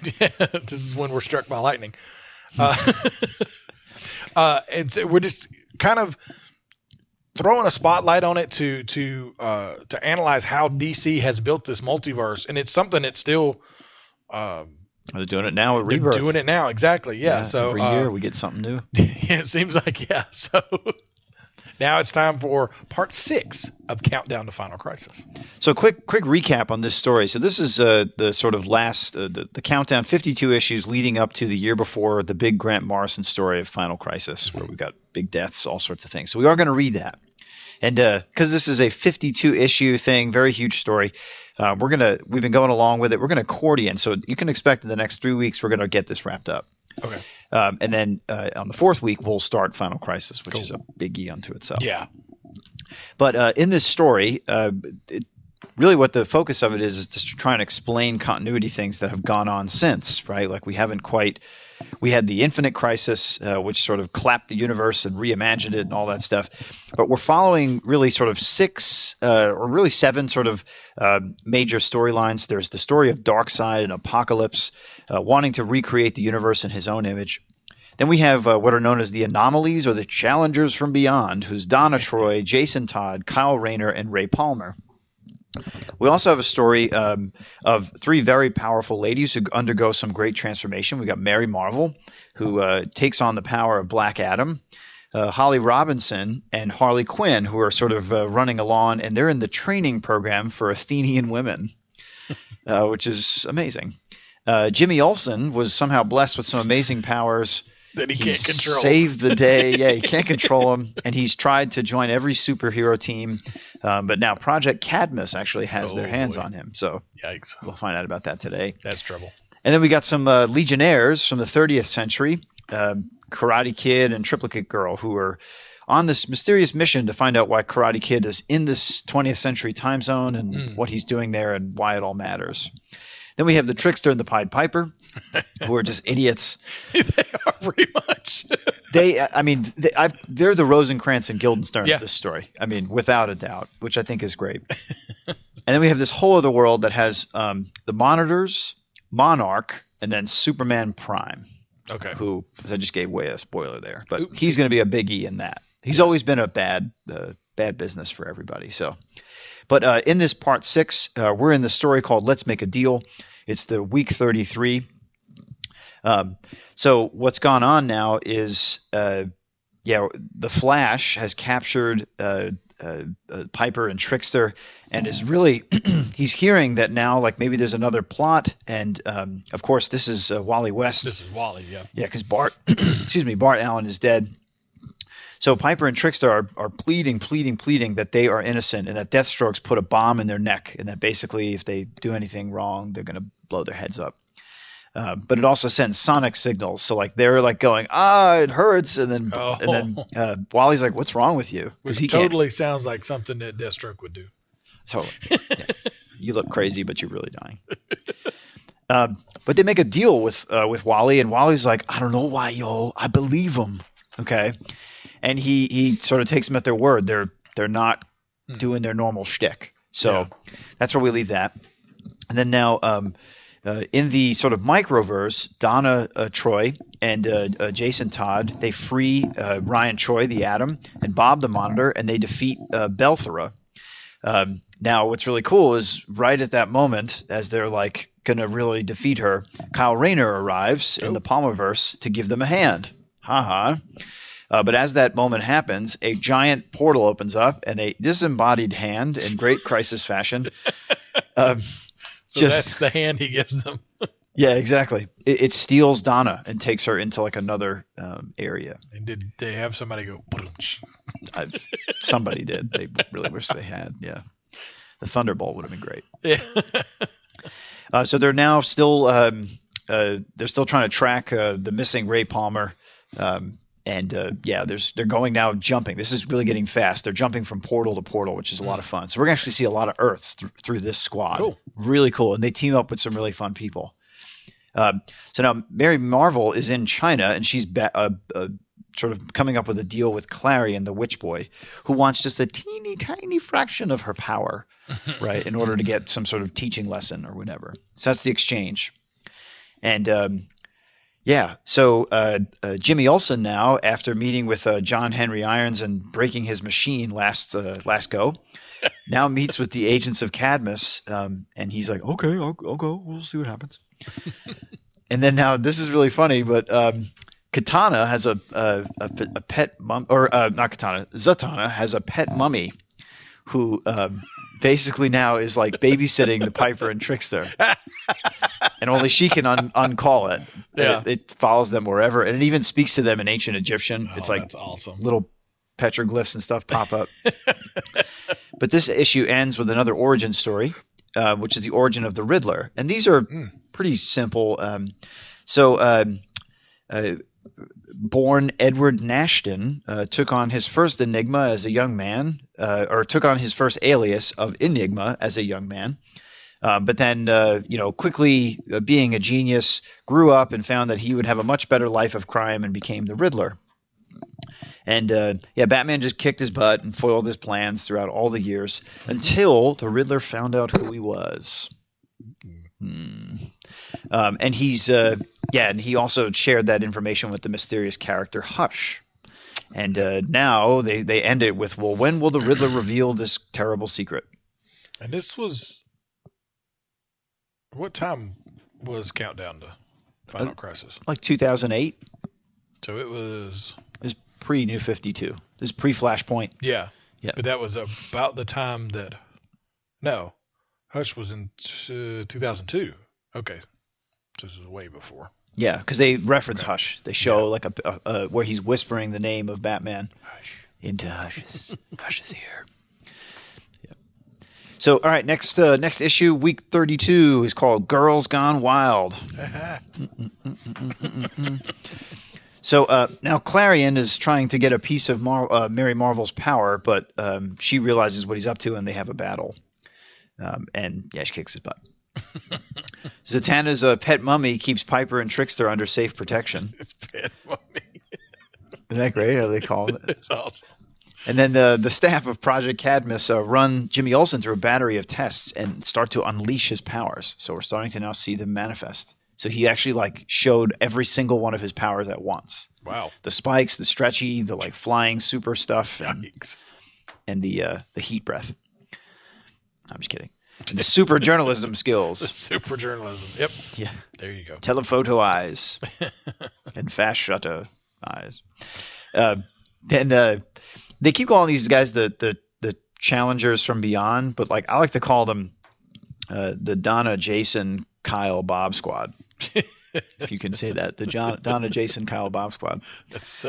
This is when we're struck by lightning. And so we're just kind of throwing a spotlight on it to analyze how DC has built this multiverse. And it's something that's still... they're doing it now with Rebirth. Doing it now, exactly. Yeah. So every year we get something new. Yeah, it seems like, yeah. So now it's time for part 6 of Countdown to Final Crisis. So quick recap on this story. So this is the sort of last the countdown, 52 issues leading up to the year before the big Grant Morrison story of Final Crisis, where we got big deaths, all sorts of things. So we are going to read that, and because this is a 52 issue thing, very huge story. We've been going along with it. We're going to accordion, so you can expect in the next 3 weeks we're going to get this wrapped up. Okay. And then on the 4th week we'll start Final Crisis, which is a biggie unto itself. Yeah. But in this story, really what the focus of it is just to try and explain continuity things that have gone on since, right? Like we had the Infinite Crisis, which sort of clapped the universe and reimagined it and all that stuff. But we're following really sort of 6 or really 7 sort of major storylines. There's the story of Darkseid and Apocalypse wanting to recreate the universe in his own image. Then we have what are known as the Anomalies or the Challengers from Beyond, who's Donna Troy, Jason Todd, Kyle Rayner, and Ray Palmer. We also have a story of 3 very powerful ladies who undergo some great transformation. We got Mary Marvel, who takes on the power of Black Adam, Holly Robinson, and Harley Quinn, who are sort of running along, and they're in the training program for Athenian women, which is amazing. Jimmy Olsen was somehow blessed with some amazing powers that he can't control. Saved the day. Yeah, he can't control them. And he's tried to join every superhero team. But now Project Cadmus actually has their hands on him. So yikes. We'll find out about that today. That's trouble. And then we got some Legionnaires from the 30th century, Karate Kid and Triplicate Girl, who are on this mysterious mission to find out why Karate Kid is in this 20th century time zone and what he's doing there and why it all matters. Then we have the Trickster and the Pied Piper, who are just idiots. They are pretty much. They're the Rosencrantz and Guildenstern of this story. I mean, without a doubt, which I think is great. And then we have this whole other world that has the Monitors, Monarch, and then Superman Prime. Okay. Who I just gave away a spoiler there, but he's going to be a biggie in that. He's always been a bad business for everybody. So. But in this part 6, we're in the story called Let's Make a Deal. It's the week 33. So what's gone on now is, the Flash has captured Piper and Trickster, and is really he's hearing that now, like maybe there's another plot. And of course, this is Wally West. This is Wally, yeah. Yeah, because Bart Allen is dead. So Piper and Trickster are pleading that they are innocent and that Deathstroke's put a bomb in their neck and that basically if they do anything wrong, they're going to blow their heads up. But it also sends sonic signals. So like they're like going, it hurts. And then Wally's like, what's wrong with you? Which totally sounds like something that Deathstroke would do. Totally. Yeah. You look crazy, but you're really dying. But they make a deal with Wally, and Wally's like, I don't know why, yo. I believe him. Okay. And he sort of takes them at their word. They're not doing their normal shtick. So that's where we leave that. And then now in the sort of microverse, Donna Troy and Jason Todd, they free Ryan Choi, the Atom, and Bob the Monitor, and they defeat Belthera. Now what's really cool is right at that moment, as they're like going to really defeat her, Kyle Rayner arrives in the Palmerverse to give them a hand. Ha. But as that moment happens, a giant portal opens up, and a disembodied hand, in great Crisis fashion. So that's the hand he gives them. Yeah, exactly. It steals Donna and takes her into like another area. And did they have somebody go? Somebody did. They really wish they had. Yeah, the Thunderbolt would have been great. Yeah. So they're now still they're still trying to track the missing Ray Palmer. they're going now jumping. This is really getting fast. They're jumping from portal to portal, which is a lot of fun. So we're going to actually see a lot of Earths through this squad. Cool. Really cool. And they team up with some really fun people. So now Mary Marvel is in China, and she's sort of coming up with a deal with Clarion, the Witch Boy, who wants just a teeny tiny fraction of her power, right, in order to get some sort of teaching lesson or whatever. So that's the exchange. And so Jimmy Olsen now, after meeting with John Henry Irons and breaking his machine last go, now meets with the agents of Cadmus, and he's like, okay, I'll go. We'll see what happens. And then now this is really funny, but Katana has a pet mum, or not Katana, Zatanna has a pet mummy who basically now is like babysitting the Piper and Trickster. And only she can uncall it. Yeah. It follows them wherever, and it even speaks to them in ancient Egyptian. It's like that's awesome. Little petroglyphs and stuff pop up. But this issue ends with another origin story, which is the origin of the Riddler. And these are pretty simple. Born Edward Nashton took on his first enigma as a young man, or took on his first alias of Enigma as a young man. But then, quickly being a genius, grew up and found that he would have a much better life of crime and became the Riddler. And Batman just kicked his butt and foiled his plans throughout all the years until the Riddler found out who he was. And he's and he also shared that information with the mysterious character Hush. And now they end it with, well, when will the Riddler reveal this terrible secret? And this was... What time was Countdown to Final Crisis? Like 2008. So it was pre-New 52. This is pre-Flashpoint. Yeah. Yeah. But that was about the time that... No. Hush was in 2002. Okay. So this was way before. Yeah, because they reference Hush. They show like a where he's whispering the name of Batman. Hush. Into Hush's. Hush is here. So, all right, next issue, week 32, is called Girls Gone Wild. So now Clarion is trying to get a piece of Mary Marvel's power, but she realizes what he's up to, and they have a battle. She kicks his butt. Zatanna's pet mummy keeps Piper and Trickster under safe protection. It's pet mummy. Isn't that great? How they call it? It's awesome. And then the staff of Project Cadmus run Jimmy Olsen through a battery of tests and start to unleash his powers. So we're starting to now see them manifest. So he actually showed every single one of his powers at once. Wow. The spikes, the stretchy, the flying super stuff, and the heat breath. I'm just kidding. And the super journalism skills. The super journalism. Yep. Yeah. There you go. Telephoto eyes and fast shutter eyes. They keep calling these guys the challengers from beyond, but I like to call them the Donna, Jason, Kyle, Bob squad. If you can say that, the Donna, Jason, Kyle, Bob squad. That's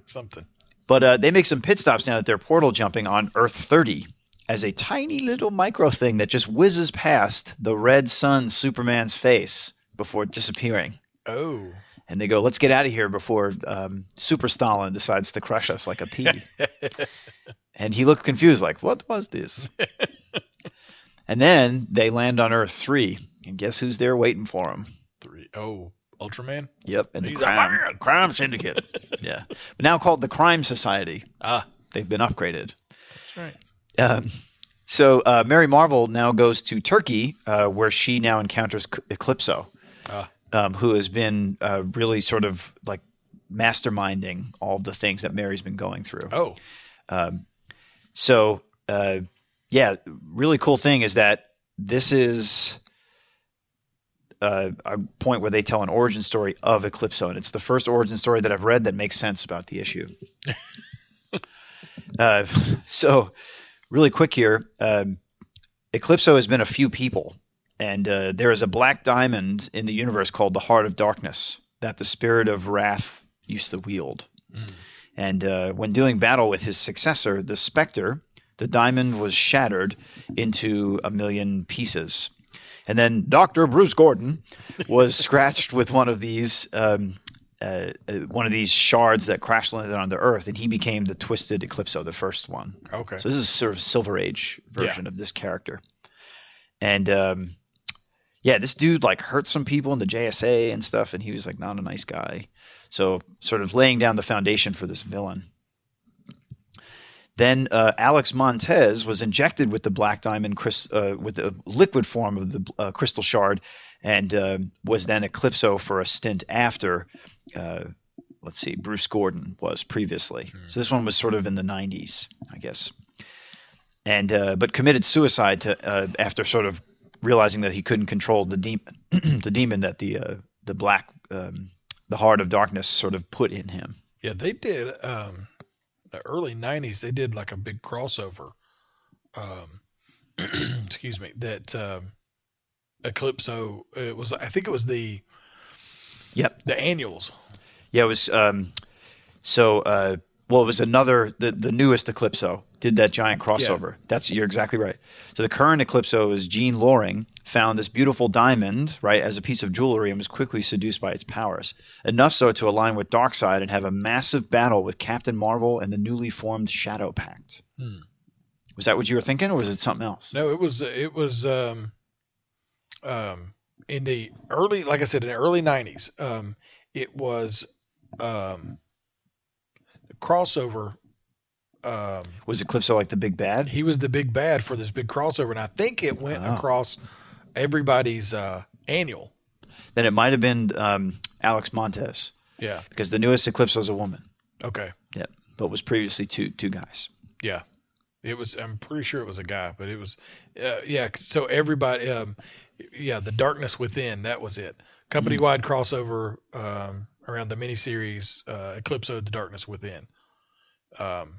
something. But they make some pit stops now at their portal jumping on Earth 30 as a tiny little micro thing that just whizzes past the red sun Superman's face before disappearing. Oh. And they go, let's get out of here before Super Stalin decides to crush us like a pea. And he looked confused, like, what was this? And then they land on Earth 3. And guess who's there waiting for them? 3. Oh, Ultraman? Yep. And He's the crime syndicate. Yeah. But now called the Crime Society. They've been upgraded. That's right. So Mary Marvel now goes to Turkey, where she now encounters Eclipso. Who has been really sort of masterminding all the things that Mary's been going through. Oh. Really cool thing is that this is a point where they tell an origin story of Eclipso, and it's the first origin story that I've read that makes sense about the issue. So really quick here, Eclipso has been a few people. And there is a black diamond in the universe called the Heart of Darkness that the Spirit of Wrath used to wield. And when doing battle with his successor, the Spectre, the diamond was shattered into 1,000,000 pieces. And then Dr. Bruce Gordon was scratched with one of these one of these shards that crash landed on the Earth, and he became the Twisted Eclipso, the first one. Okay. So this is sort of Silver Age version of this character. And this dude like hurt some people in the JSA and stuff, and he was like not a nice guy. So sort of laying down the foundation for this villain. Then Alex Montez was injected with the Black Diamond with the liquid form of the crystal shard, and was then Eclipso for a stint after. Bruce Gordon was previously. So this one was sort of in the 90s, I guess. And but committed suicide after sort of realizing that he couldn't control the demon that the black the Heart of Darkness sort of put in him. Yeah, they did. The early 90s, they did like a big crossover. Excuse me. That Eclipso. I think it was the annuals. Yeah, it was. It was another. The newest Eclipso did that giant crossover. Yeah. You're exactly right. So the current Eclipso is Jean Loring found this beautiful diamond, right, as a piece of jewelry and was quickly seduced by its powers. Enough so to align with Darkseid and have a massive battle with Captain Marvel and the newly formed Shadow Pact. Was that what you were thinking, or was it something else? No, it was in the early, like I said, in the early 90s. It was a crossover. Was Eclipso like the big bad? He was the big bad for this big crossover, and I think it went across everybody's annual. Then it might have been Alex Montez. Yeah. Because the newest Eclipso is a woman. Okay. Yeah. But was previously two guys. Yeah. It was. I'm pretty sure it was a guy, but it was. So everybody. The Darkness Within. That was it. Company-wide crossover around the miniseries Eclipso: The Darkness Within.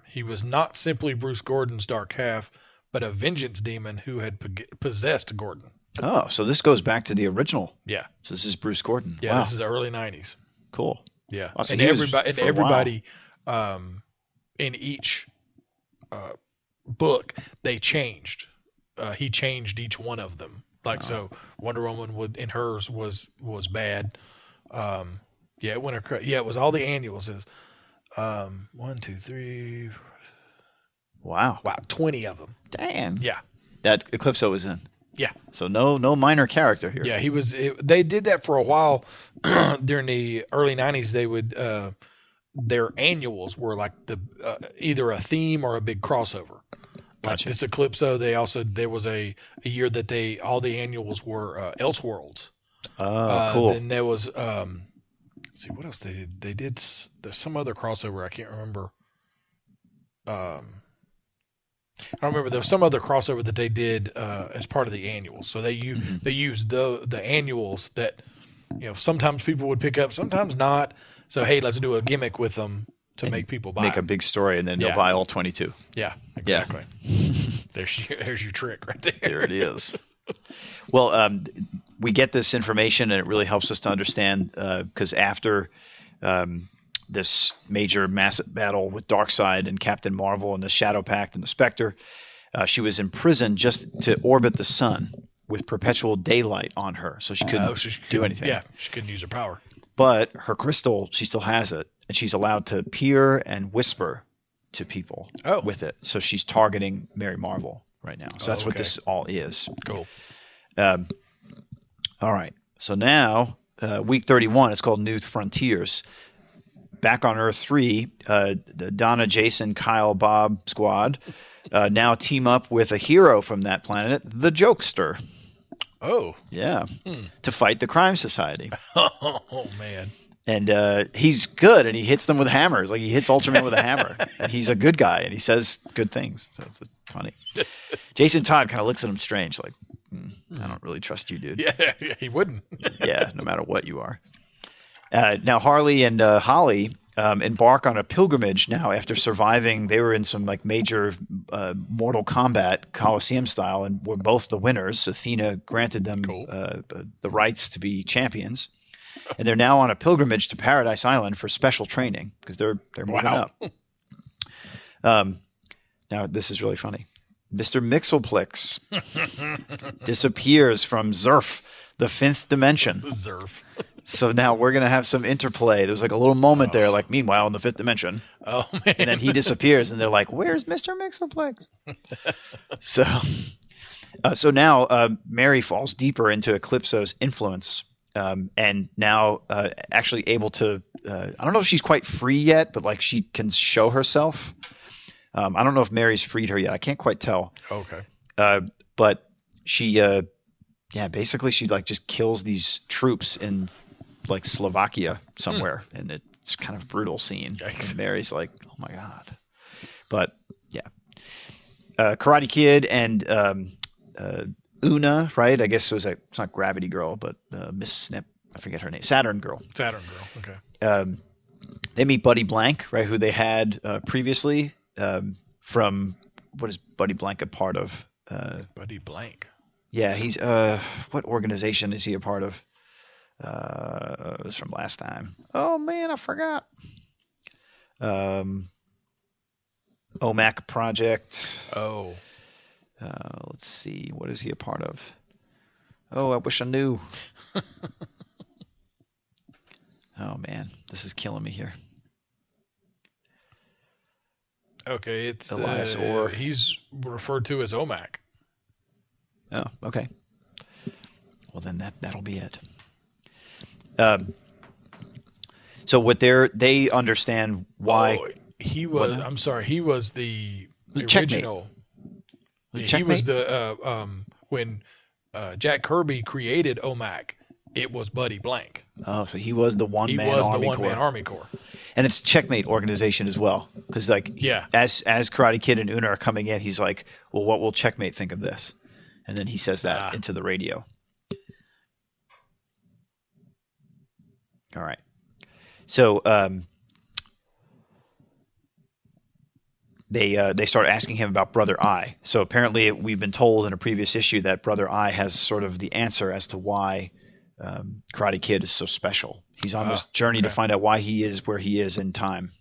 He was not simply Bruce Gordon's dark half, but a vengeance demon who had possessed Gordon. Oh, so this goes back to the original. Yeah. So this is Bruce Gordon. Yeah, wow. This is the early 90s. Cool. Yeah. Oh, so and everybody in each book, they changed. He changed each one of them. So Wonder Woman in hers was bad. It went across. Yeah, it was all the annuals. Is 1, 2, 3. Wow, 20 of them. Damn. Yeah. That Eclipso was in. Yeah. So no minor character here. Yeah, he was. They did that for a while during the early 90s. They would their annuals were like either a theme or a big crossover. Like Gotcha. this Eclipso, there was a year that all the annuals were Elseworlds. Oh, cool. Then there was let's see what else they did. They did there's some other crossover I can't remember. I don't remember. There was some other crossover that they did as part of the annuals. So they used the annuals that sometimes people would pick up, sometimes not. So hey, let's do a gimmick with them to make people buy. Make a big story, and then they'll buy all 22. Yeah, exactly. Yeah. There's your trick right there. There it is. Well, we get this information, and it really helps us to understand because after this major massive battle with Darkseid and Captain Marvel and the Shadow Pact and the Spectre, she was imprisoned just to orbit the sun with perpetual daylight on her, so she couldn't do anything. Yeah, she couldn't use her power. But her crystal, she still has it, and she's allowed to peer and whisper to people with it. So she's targeting Mary Marvel right now. So that's what this all is. Cool. All right. So now, week 31, it's called New Frontiers. Back on Earth 3, the Donna, Jason, Kyle, Bob squad now team up with a hero from that planet, the Jokester. Oh. Yeah. To fight the Crime Society. Oh, man. And he's good, and he hits them with hammers. Like, he hits Ultraman with a hammer. And he's a good guy, and he says good things. So it's funny. Jason Todd kind of looks at him strange, like, I don't really trust you, dude. Yeah, he wouldn't. Yeah, no matter what you are. Now, Harley and Holly embark on a pilgrimage now after surviving. They were in some like major Mortal Kombat Coliseum style and were both the winners. Athena granted them the rights to be champions. And they're now on a pilgrimage to Paradise Island for special training because they're moving up. Now, this is really funny. Mr. Mixelplex disappears from Zerf, the 5th dimension. Zerf. So now we're going to have some interplay. There's like a little moment there, like, meanwhile, in the fifth dimension. Oh, man. And then he disappears, and they're like, where's Mr. Mixoplex? So now Mary falls deeper into Eclipso's influence, and now actually able to, I don't know if she's quite free yet, but like she can show herself. I don't know if Mary's freed her yet. I can't quite tell. Okay. But she, basically she like just kills these troops in like Slovakia somewhere, and it's kind of a brutal scene. And Mary's like, oh my God. But yeah. Karate Kid and Una, right? I guess it's not Gravity Girl, but Miss Snip. I forget her name. Saturn Girl. Okay. They meet Buddy Blank, right? Who they had previously from what is Buddy Blank a part of? Buddy Blank. Yeah, he's what organization is he a part of? It was from last time. Oh man, I forgot. OMAC Project. Oh. Let's see. What is he a part of? Oh, I wish I knew. Oh, man. This is killing me here. Okay, it's Elias Orr. He's referred to as OMAC. Oh, okay. Well, then that'll be it. So what they understand why... Oh, he was... I'm sorry. He was the Checkmate. original... He was the when Jack Kirby created OMAC, it was Buddy Blank. Oh, so he was the one-man Army Corps. He was the one-man Army Corps. And it's Checkmate organization as well, because like as Karate Kid and Una are coming in, he's like, well, what will Checkmate think of this? And then he says that into the radio. All right. So they start asking him about Brother Eye. So apparently we've been told in a previous issue that Brother Eye has sort of the answer as to why Karate Kid is so special. He's on this journey to find out why he is where he is in time.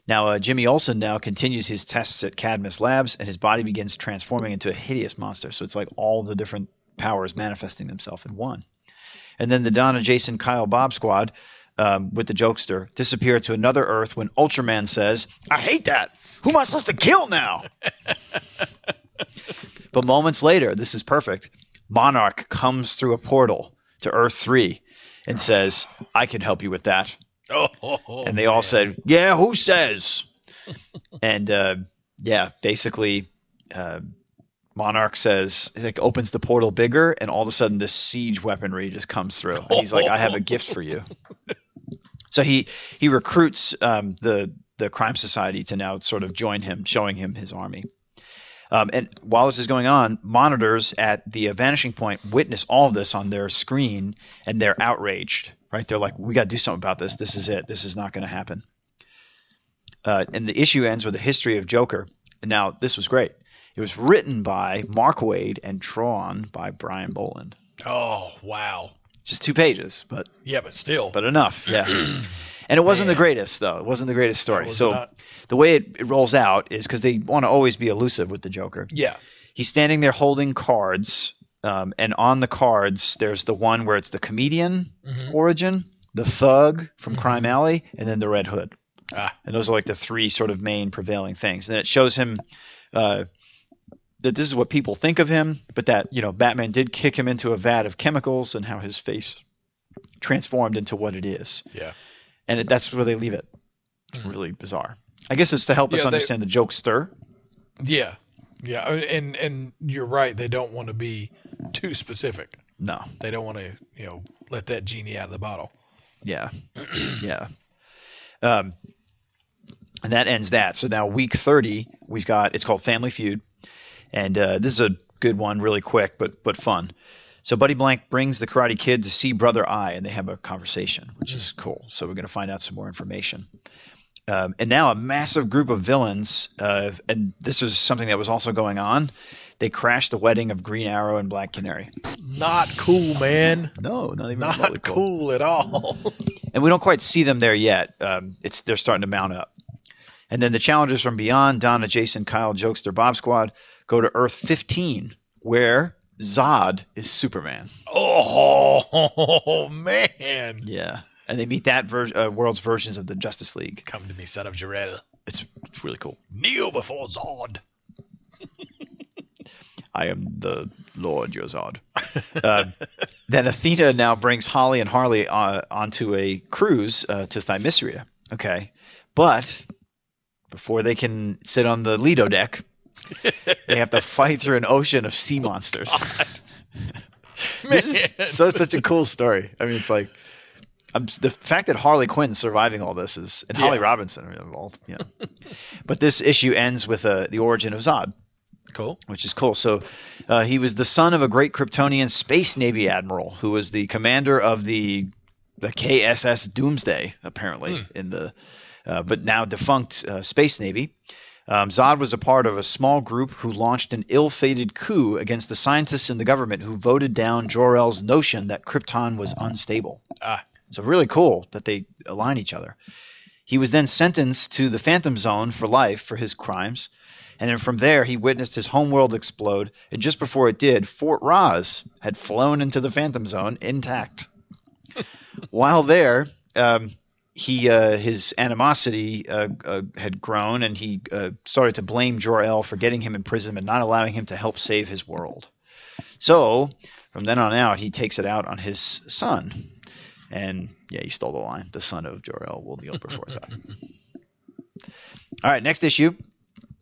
Now Jimmy Olsen now continues his tests at Cadmus Labs, and his body begins transforming into a hideous monster. So it's like all the different powers manifesting themselves in one. And then the Donna, Jason, Kyle, Bob squad with the jokester disappear to another Earth when Ultraman says, I hate that. Who am I supposed to kill now? But moments later, this is perfect, Monarch comes through a portal to Earth 3 and says, I can help you with that. And they all said, yeah, who says? And basically Monarch says, it opens the portal bigger, and all of a sudden this siege weaponry just comes through. And he's like, I have a gift for you. So he recruits the crime society to now sort of join him, showing him his army. And while this is going on, monitors at the Vanishing Point witness all of this on their screen, and they're outraged, right? They're like, we got to do something about this. This is it. This is not going to happen. And the issue ends with a history of Joker. And now, this was great. It was written by Mark Waid and drawn by Brian Boland. Oh, wow. Just 2 pages, but still. But enough, yeah. And it wasn't the greatest, though. It wasn't the greatest story. So the way it rolls out is because they want to always be elusive with the Joker. Yeah. He's standing there holding cards, and on the cards there's the one where it's the comedian origin, the thug from Crime Alley, and then the Red Hood. And those are like the 3 sort of main prevailing things. And it shows him that this is what people think of him, but that, Batman did kick him into a vat of chemicals, and how his face transformed into what it is. Yeah. And that's where they leave it. Really bizarre. I guess it's to help us understand the jokester. Yeah. Yeah. And you're right. They don't want to be too specific. No. They don't want to, let that genie out of the bottle. Yeah. Yeah. And that ends that. So now week 30, it's called Family Feud. And this is a good one, really quick, but fun. So Buddy Blank brings the Karate Kid to see Brother Eye, and they have a conversation, which is cool. So we're going to find out some more information. And now a massive group of villains, and this is something that was also going on. They crashed the wedding of Green Arrow and Black Canary. Not cool, man. No, not even not cool at all. And we don't quite see them there yet. They're starting to mount up. And then the challengers from beyond, Donna, Jason, Kyle, Jokester, Bob Squad, go to Earth 15, where Zod is Superman. Oh, Oh, man. Yeah. And they meet that world's versions of the Justice League. Come to me, son of Jor-El. It's really cool. Kneel before Zod. I am the Lord your Zod. Then Athena now brings Holly and Harley onto a cruise to Themyscira. Okay. But before they can sit on the Lido deck, they have to fight through an ocean of sea monsters. This is such a cool story. I mean, it's like the fact that Harley Quinn's surviving all this is, and Holly Robinson are involved. Yeah. But this issue ends with the origin of Zod. Cool. Which is cool. So he was the son of a great Kryptonian space navy admiral who was the commander of the KSS Doomsday, apparently, in the but now defunct space navy. Zod was a part of a small group who launched an ill-fated coup against the scientists in the government who voted down Jor-El's notion that Krypton was unstable. So really cool that they align each other. He was then sentenced to the Phantom Zone for life for his crimes. And then from there, he witnessed his homeworld explode. And just before it did, Fort Roz had flown into the Phantom Zone intact. While there, his animosity had grown, and he started to blame Jor-El for getting him in prison and not allowing him to help save his world. So from then on out, he takes it out on his son. And yeah, he stole the line. The son of Jor-El will kneel before Zod. All right, next issue.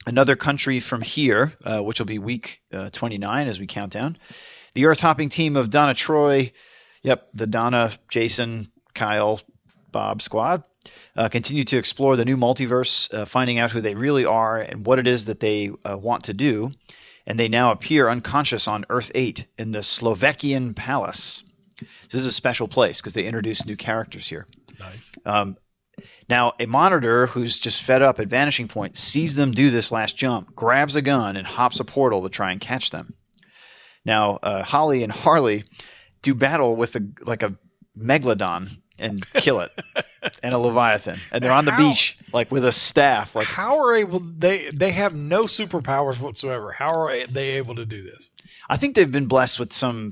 Another country from here, which will be week 29 as we count down. The Earth-hopping team of Donna Troy, the Donna, Jason, Kyle, Bob squad, continue to explore the new multiverse, finding out who they really are and what it is that they want to do. And they now appear unconscious on Earth 8 in the Slovakian Palace. This is a special place because they introduce new characters here. Nice. Now, a monitor who's just fed up at Vanishing Point sees them do this last jump, grabs a gun, and hops a portal to try and catch them. Now, Holly and Harley do battle with a megalodon and kill it, and a leviathan, and they're on the beach with a staff. How are they have no superpowers whatsoever? How are they able to do this? I think they've been blessed with some.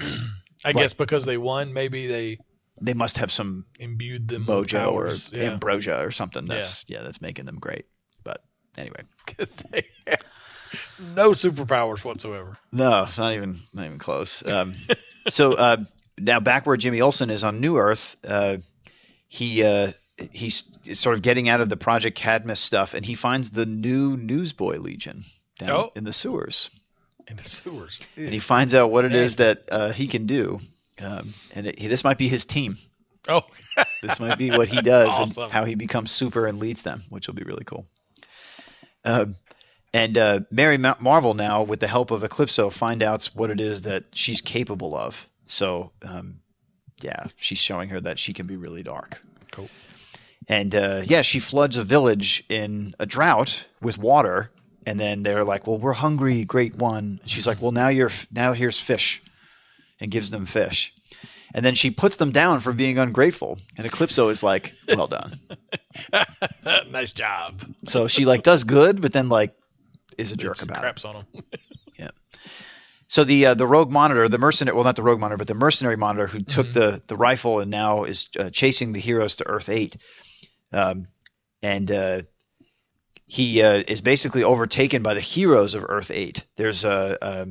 I guess because they won, maybe they must have some imbued them mojo or powers. ambrosia or something. That's making them great. But anyway, because they have no superpowers whatsoever. No, it's not even close. So now back where Jimmy Olsen is on New Earth, he's sort of getting out of the Project Cadmus stuff, and he finds the new Newsboy Legion down in the sewers. In the sewers. And he finds out what it is that he can do. This might be his team. Oh. This might be what he does awesome. And how he becomes super and leads them, which will be really cool. And Mary Marvel now, with the help of Eclipso, find out what it is that she's capable of. So, she's showing her that she can be really dark. Cool. And, she floods a village in a drought with water. And then they're like, well, we're hungry, great one. And she's like, well, now here's fish, and gives them fish. And then she puts them down for being ungrateful. And Eclipso is like, well done. Nice job. So she does good, but then is a jerk about craps on them. Yeah. So the rogue monitor, the mercenary, well, not the rogue monitor, but the mercenary monitor who took the rifle and now is chasing the heroes to Earth 8. He is basically overtaken by the heroes of Earth 8. There's a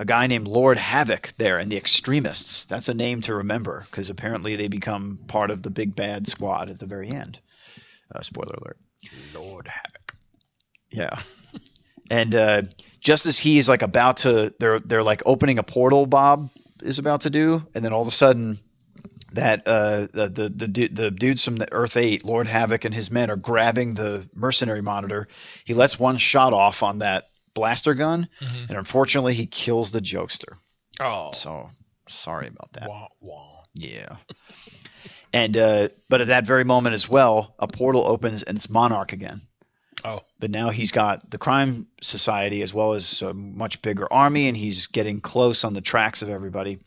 guy named Lord Havoc there, and the Extremists. That's a name to remember, because apparently they become part of the big bad squad at the very end. Spoiler alert. Lord Havoc. Yeah. And just as he is about to, they're opening a portal, Bob is about to do, and then all of a sudden that the dudes from the Earth 8, Lord Havoc and his men, are grabbing the mercenary monitor. He lets one shot off on that blaster gun, and unfortunately he kills the jokester. Oh. So sorry about that. Wah, wah. Yeah. And but at that very moment as well, a portal opens and it's Monarch again. Oh. But now he's got the crime society as well as a much bigger army, and he's getting close on the tracks of everybody.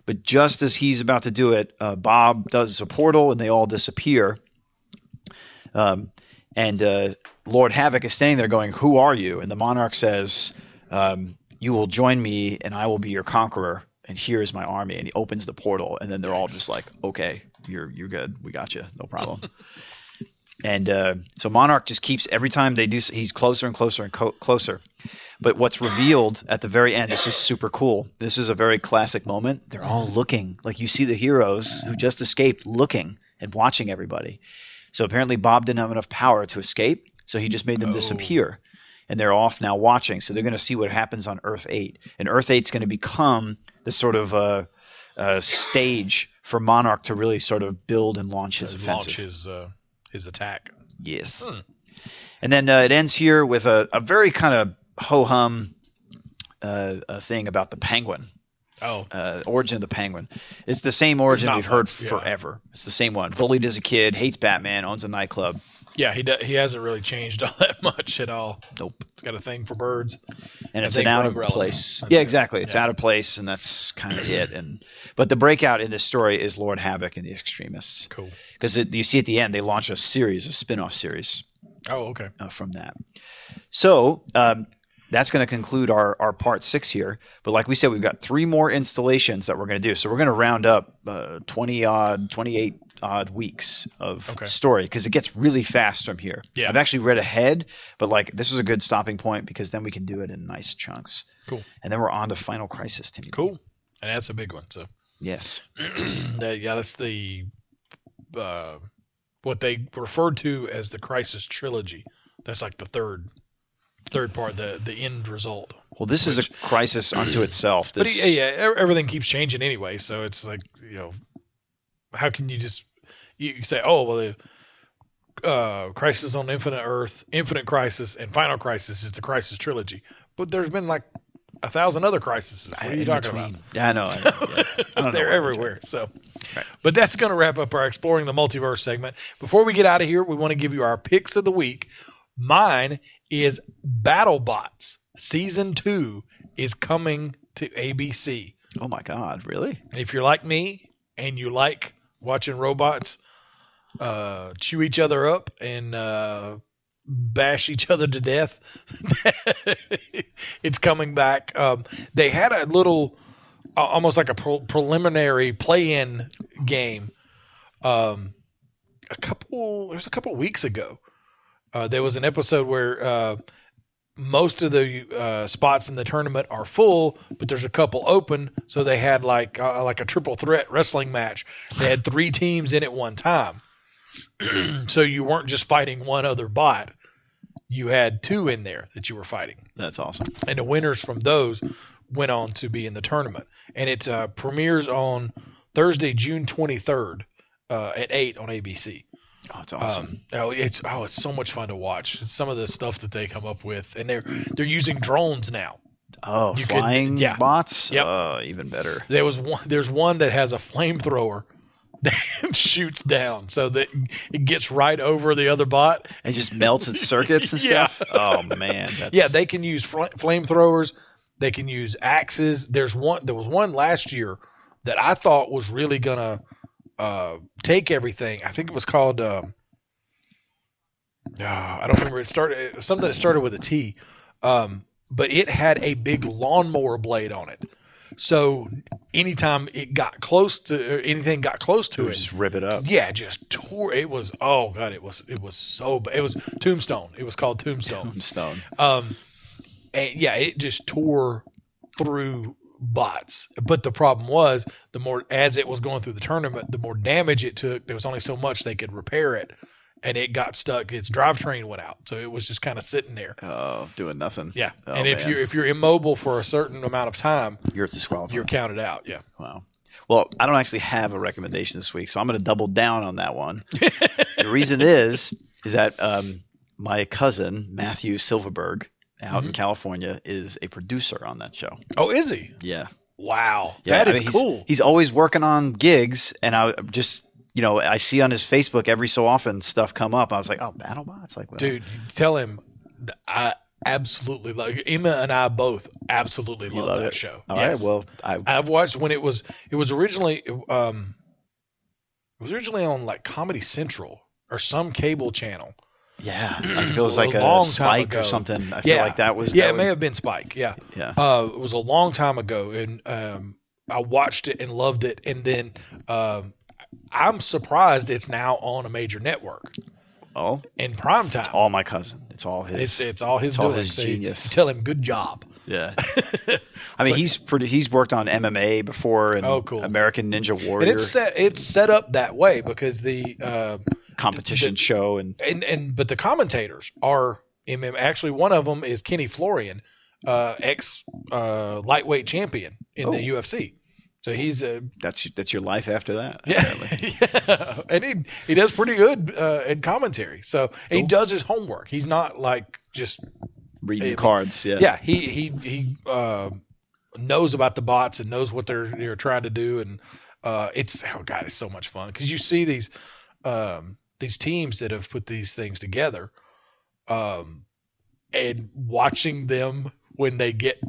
But just as he's about to do it, Bob does a portal and they all disappear. And Lord Havoc is standing there going, "Who are you?" And the Monarch says, "You will join me and I will be your conqueror." and here is my army. And he opens the portal, and then they're all just like, okay, you're good. We got you. No problem. And so Monarch just keeps, every time they do, he's closer and closer and closer. But what's revealed at the very end, this is super cool. This is a very classic moment. They're all looking, like you see the heroes who just escaped looking and watching everybody. So apparently Bob didn't have enough power to escape, so he just made them disappear. And they're off now watching. So they're going to see what happens on Earth 8. And Earth 8 is going to become this sort of stage for Monarch to really sort of build and launch his offensive. Launch his attack. Yes. And then it ends here with a very kind of ho-hum thing about the Penguin. Origin of the Penguin. It's the same origin we've heard forever. It's the same one. Bullied as a kid, hates Batman, owns a nightclub. Yeah, he hasn't really changed all that much at all. Nope. He's got a thing for birds. And it's an out of place. Yeah, exactly. It's out of place, and that's kind of it. But the breakout in this story is Lord Havoc and the Extremists. Cool. Because you see at the end, they launch a spin-off series. Oh, okay. From that. So that's going to conclude our part 6 here. But like we said, we've got 3 more installations that we're going to do. So we're going to round up 28 odd weeks of story, because it gets really fast from here. Yeah. I've actually read ahead, but like this is a good stopping point because then we can do it in nice chunks. Cool. And then we're on to Final Crisis, Timmy. Cool. And that's a big one. So yes. That's the what they referred to as the Crisis trilogy. That's like the third part, the end result. Well, this is a crisis unto itself. But everything keeps changing anyway, so it's like, how can you just you say, oh well, the Crisis on Infinite Earth, Infinite Crisis, and Final Crisis is the Crisis trilogy, but there's been like 1,000 other crises. What are you talking about? Yeah, I know. So, I don't they're everywhere. So, but that's going to wrap up our Exploring the Multiverse segment. Before we get out of here, we want to give you our picks of the week. Mine is BattleBots. Season 2 is coming to ABC. Oh my God, really? If you're like me and you like watching robots chew each other up and bash each other to death, it's coming back. They had a little, almost like a preliminary play-in game it was a couple weeks ago. There was an episode where most of the spots in the tournament are full, but there's a couple open. So they had like a triple threat wrestling match. They had 3 teams in at one time. So you weren't just fighting one other bot. You had 2 in there that you were fighting. That's awesome. And the winners from those went on to be in the tournament. And it premieres on Thursday, June 23rd at 8 on ABC. Oh, it's awesome. It's so much fun to watch. It's some of the stuff that they come up with, and they're using drones now. Oh, flying bots? Yep. Even better. There's one that has a flamethrower that shoots down, so that it gets right over the other bot and just melts its circuits and stuff. Oh man. They can use flamethrowers. They can use axes. There was one last year that I thought was really gonna take everything. I think it was called I don't remember. It started something that started with a T, but it had a big lawnmower blade on it. So anytime it got close to anything, got close to it, just rip it up. Yeah, just tore. It was it was so bad. It was Tombstone. It was called Tombstone. And it just tore through bots. But the problem was, the more as it was going through the tournament, the more damage it took. There was only so much they could repair it, and it got stuck. Its drivetrain went out, so it was just kind of sitting there. Oh, doing nothing. Yeah, and if you're immobile for a certain amount of time, you're disqualified. You're counted out. Yeah. Wow. Well, I don't actually have a recommendation this week, so I'm going to double down on that one. The reason is that my cousin Matthew Silverberg out in California is a producer on that show. Oh, is he? Yeah. Wow. Yeah, that is cool. He's always working on gigs, and I just, I see on his Facebook every so often stuff come up. I was like, oh, BattleBots? Like, dude, tell him I absolutely like Emma and I both absolutely love that show. All right. Well, I've watched when it was originally on like Comedy Central or some cable channel. Yeah, like it was like a Spike or something. I feel like that was. Yeah, it may have been Spike. Yeah. Yeah. It was a long time ago, and watched it and loved it, and then I'm surprised it's now on a major network. Oh, in prime time. It's all my cousin. It's all his. It's all his. It's all doing. his So genius. you tell him good job. Yeah. I mean, he's worked on MMA before and cool. American Ninja Warrior. And it's set up that way because the competition show but the commentators are MMA. Actually, one of them is Kenny Florian, ex lightweight champion in the UFC. So he's that's your life after that. Yeah, and he does pretty good in commentary. So he does his homework. He's not like just reading cards. Yeah. Yeah. He knows about the bots and knows what they're trying to do, and it's so much fun because you see these teams that have put these things together, and watching them when they get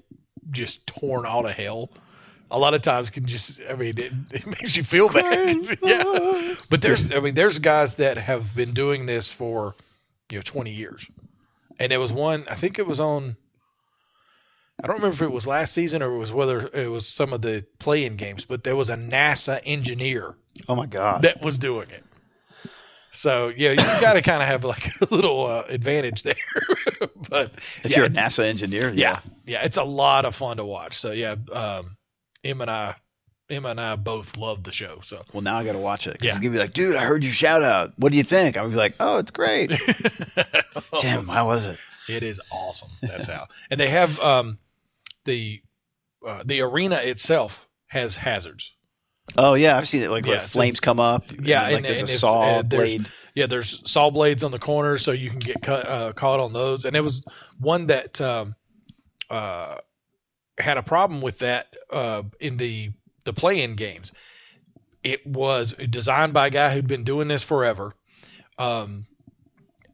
just torn all to hell. A lot of times it makes you feel bad. Yeah. But there's guys that have been doing this for 20 years. And there was one, I think it was on, I don't remember if it was last season or whether it was some of the play-in games, but there was a NASA engineer. Oh my God. That was doing it. So you got to kind of have like a little advantage there. But if you're a NASA engineer, yeah, it's a lot of fun to watch. So yeah, Emma and I both love the show. So well, now I got to watch it. Yeah, he's gonna be like, dude, I heard you shout out. What do you think? I'm gonna be like, oh, it's great. Tim, how was it? It is awesome. That's how. And they have the arena itself has hazards. Oh yeah, I've seen it. Like where flames come up. Yeah, and there's a saw blade. There's saw blades on the corners, so you can get caught on those. And it was one that had a problem with that in the play-in games. It was designed by a guy who'd been doing this forever, and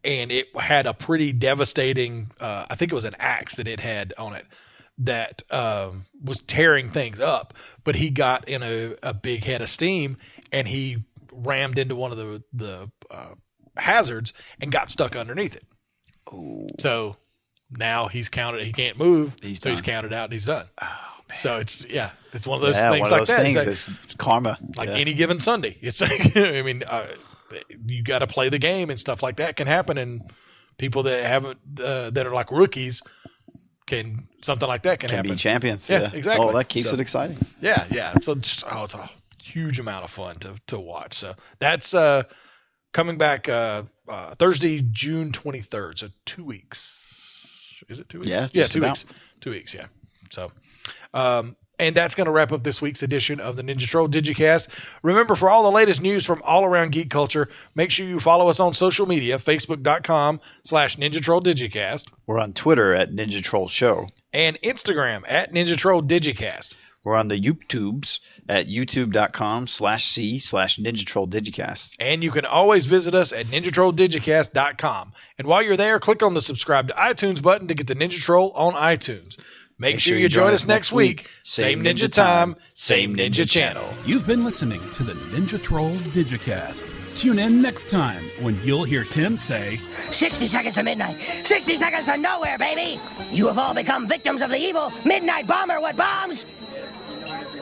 it had a pretty devastating. I think it was an axe that it had on it that was tearing things up. But he got in a big head of steam, and he rammed into one of the hazards and got stuck underneath it. Oh. So now he's counted. He can't move. He's counted out and he's done. Oh, man. So it's one of those things like that. It's karma. Like any given Sunday. It's like, I mean, you got to play the game and stuff like that can happen. And people that haven't, that are like rookies, something like that can happen. Be champions. Yeah, exactly. Oh, that keeps it exciting. Yeah. So it's a huge amount of fun to watch. So that's coming back Thursday, June 23rd. So 2 weeks. Is it 2 weeks? Yeah. 2 weeks. 2 weeks. Yeah. So, and that's going to wrap up this week's edition of the Ninja Troll Digicast. Remember, for all the latest news from all around geek culture, make sure you follow us on social media, facebook.com/Ninja Troll Digicast. We're on Twitter at Ninja Troll Show. And Instagram at Ninja Troll Digicast. We're on the YouTubes at youtube.com/C/Ninja Troll Digicast. And you can always visit us at NinjaTrollDigicast.com. And while you're there, click on the subscribe to iTunes button to get the Ninja Troll on iTunes. Make sure you join us next week. Same Ninja time, same Ninja channel. You've been listening to the Ninja Troll Digicast. Tune in next time when you'll hear Tim say, 60 seconds to midnight. 60 seconds to nowhere, baby. You have all become victims of the evil midnight bomber with bombs.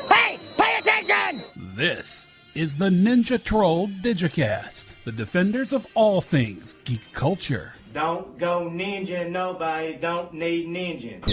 Hey, pay attention! This is the Ninja Troll Digicast, the defenders of all things geek culture. Don't go ninja, nobody don't need ninja.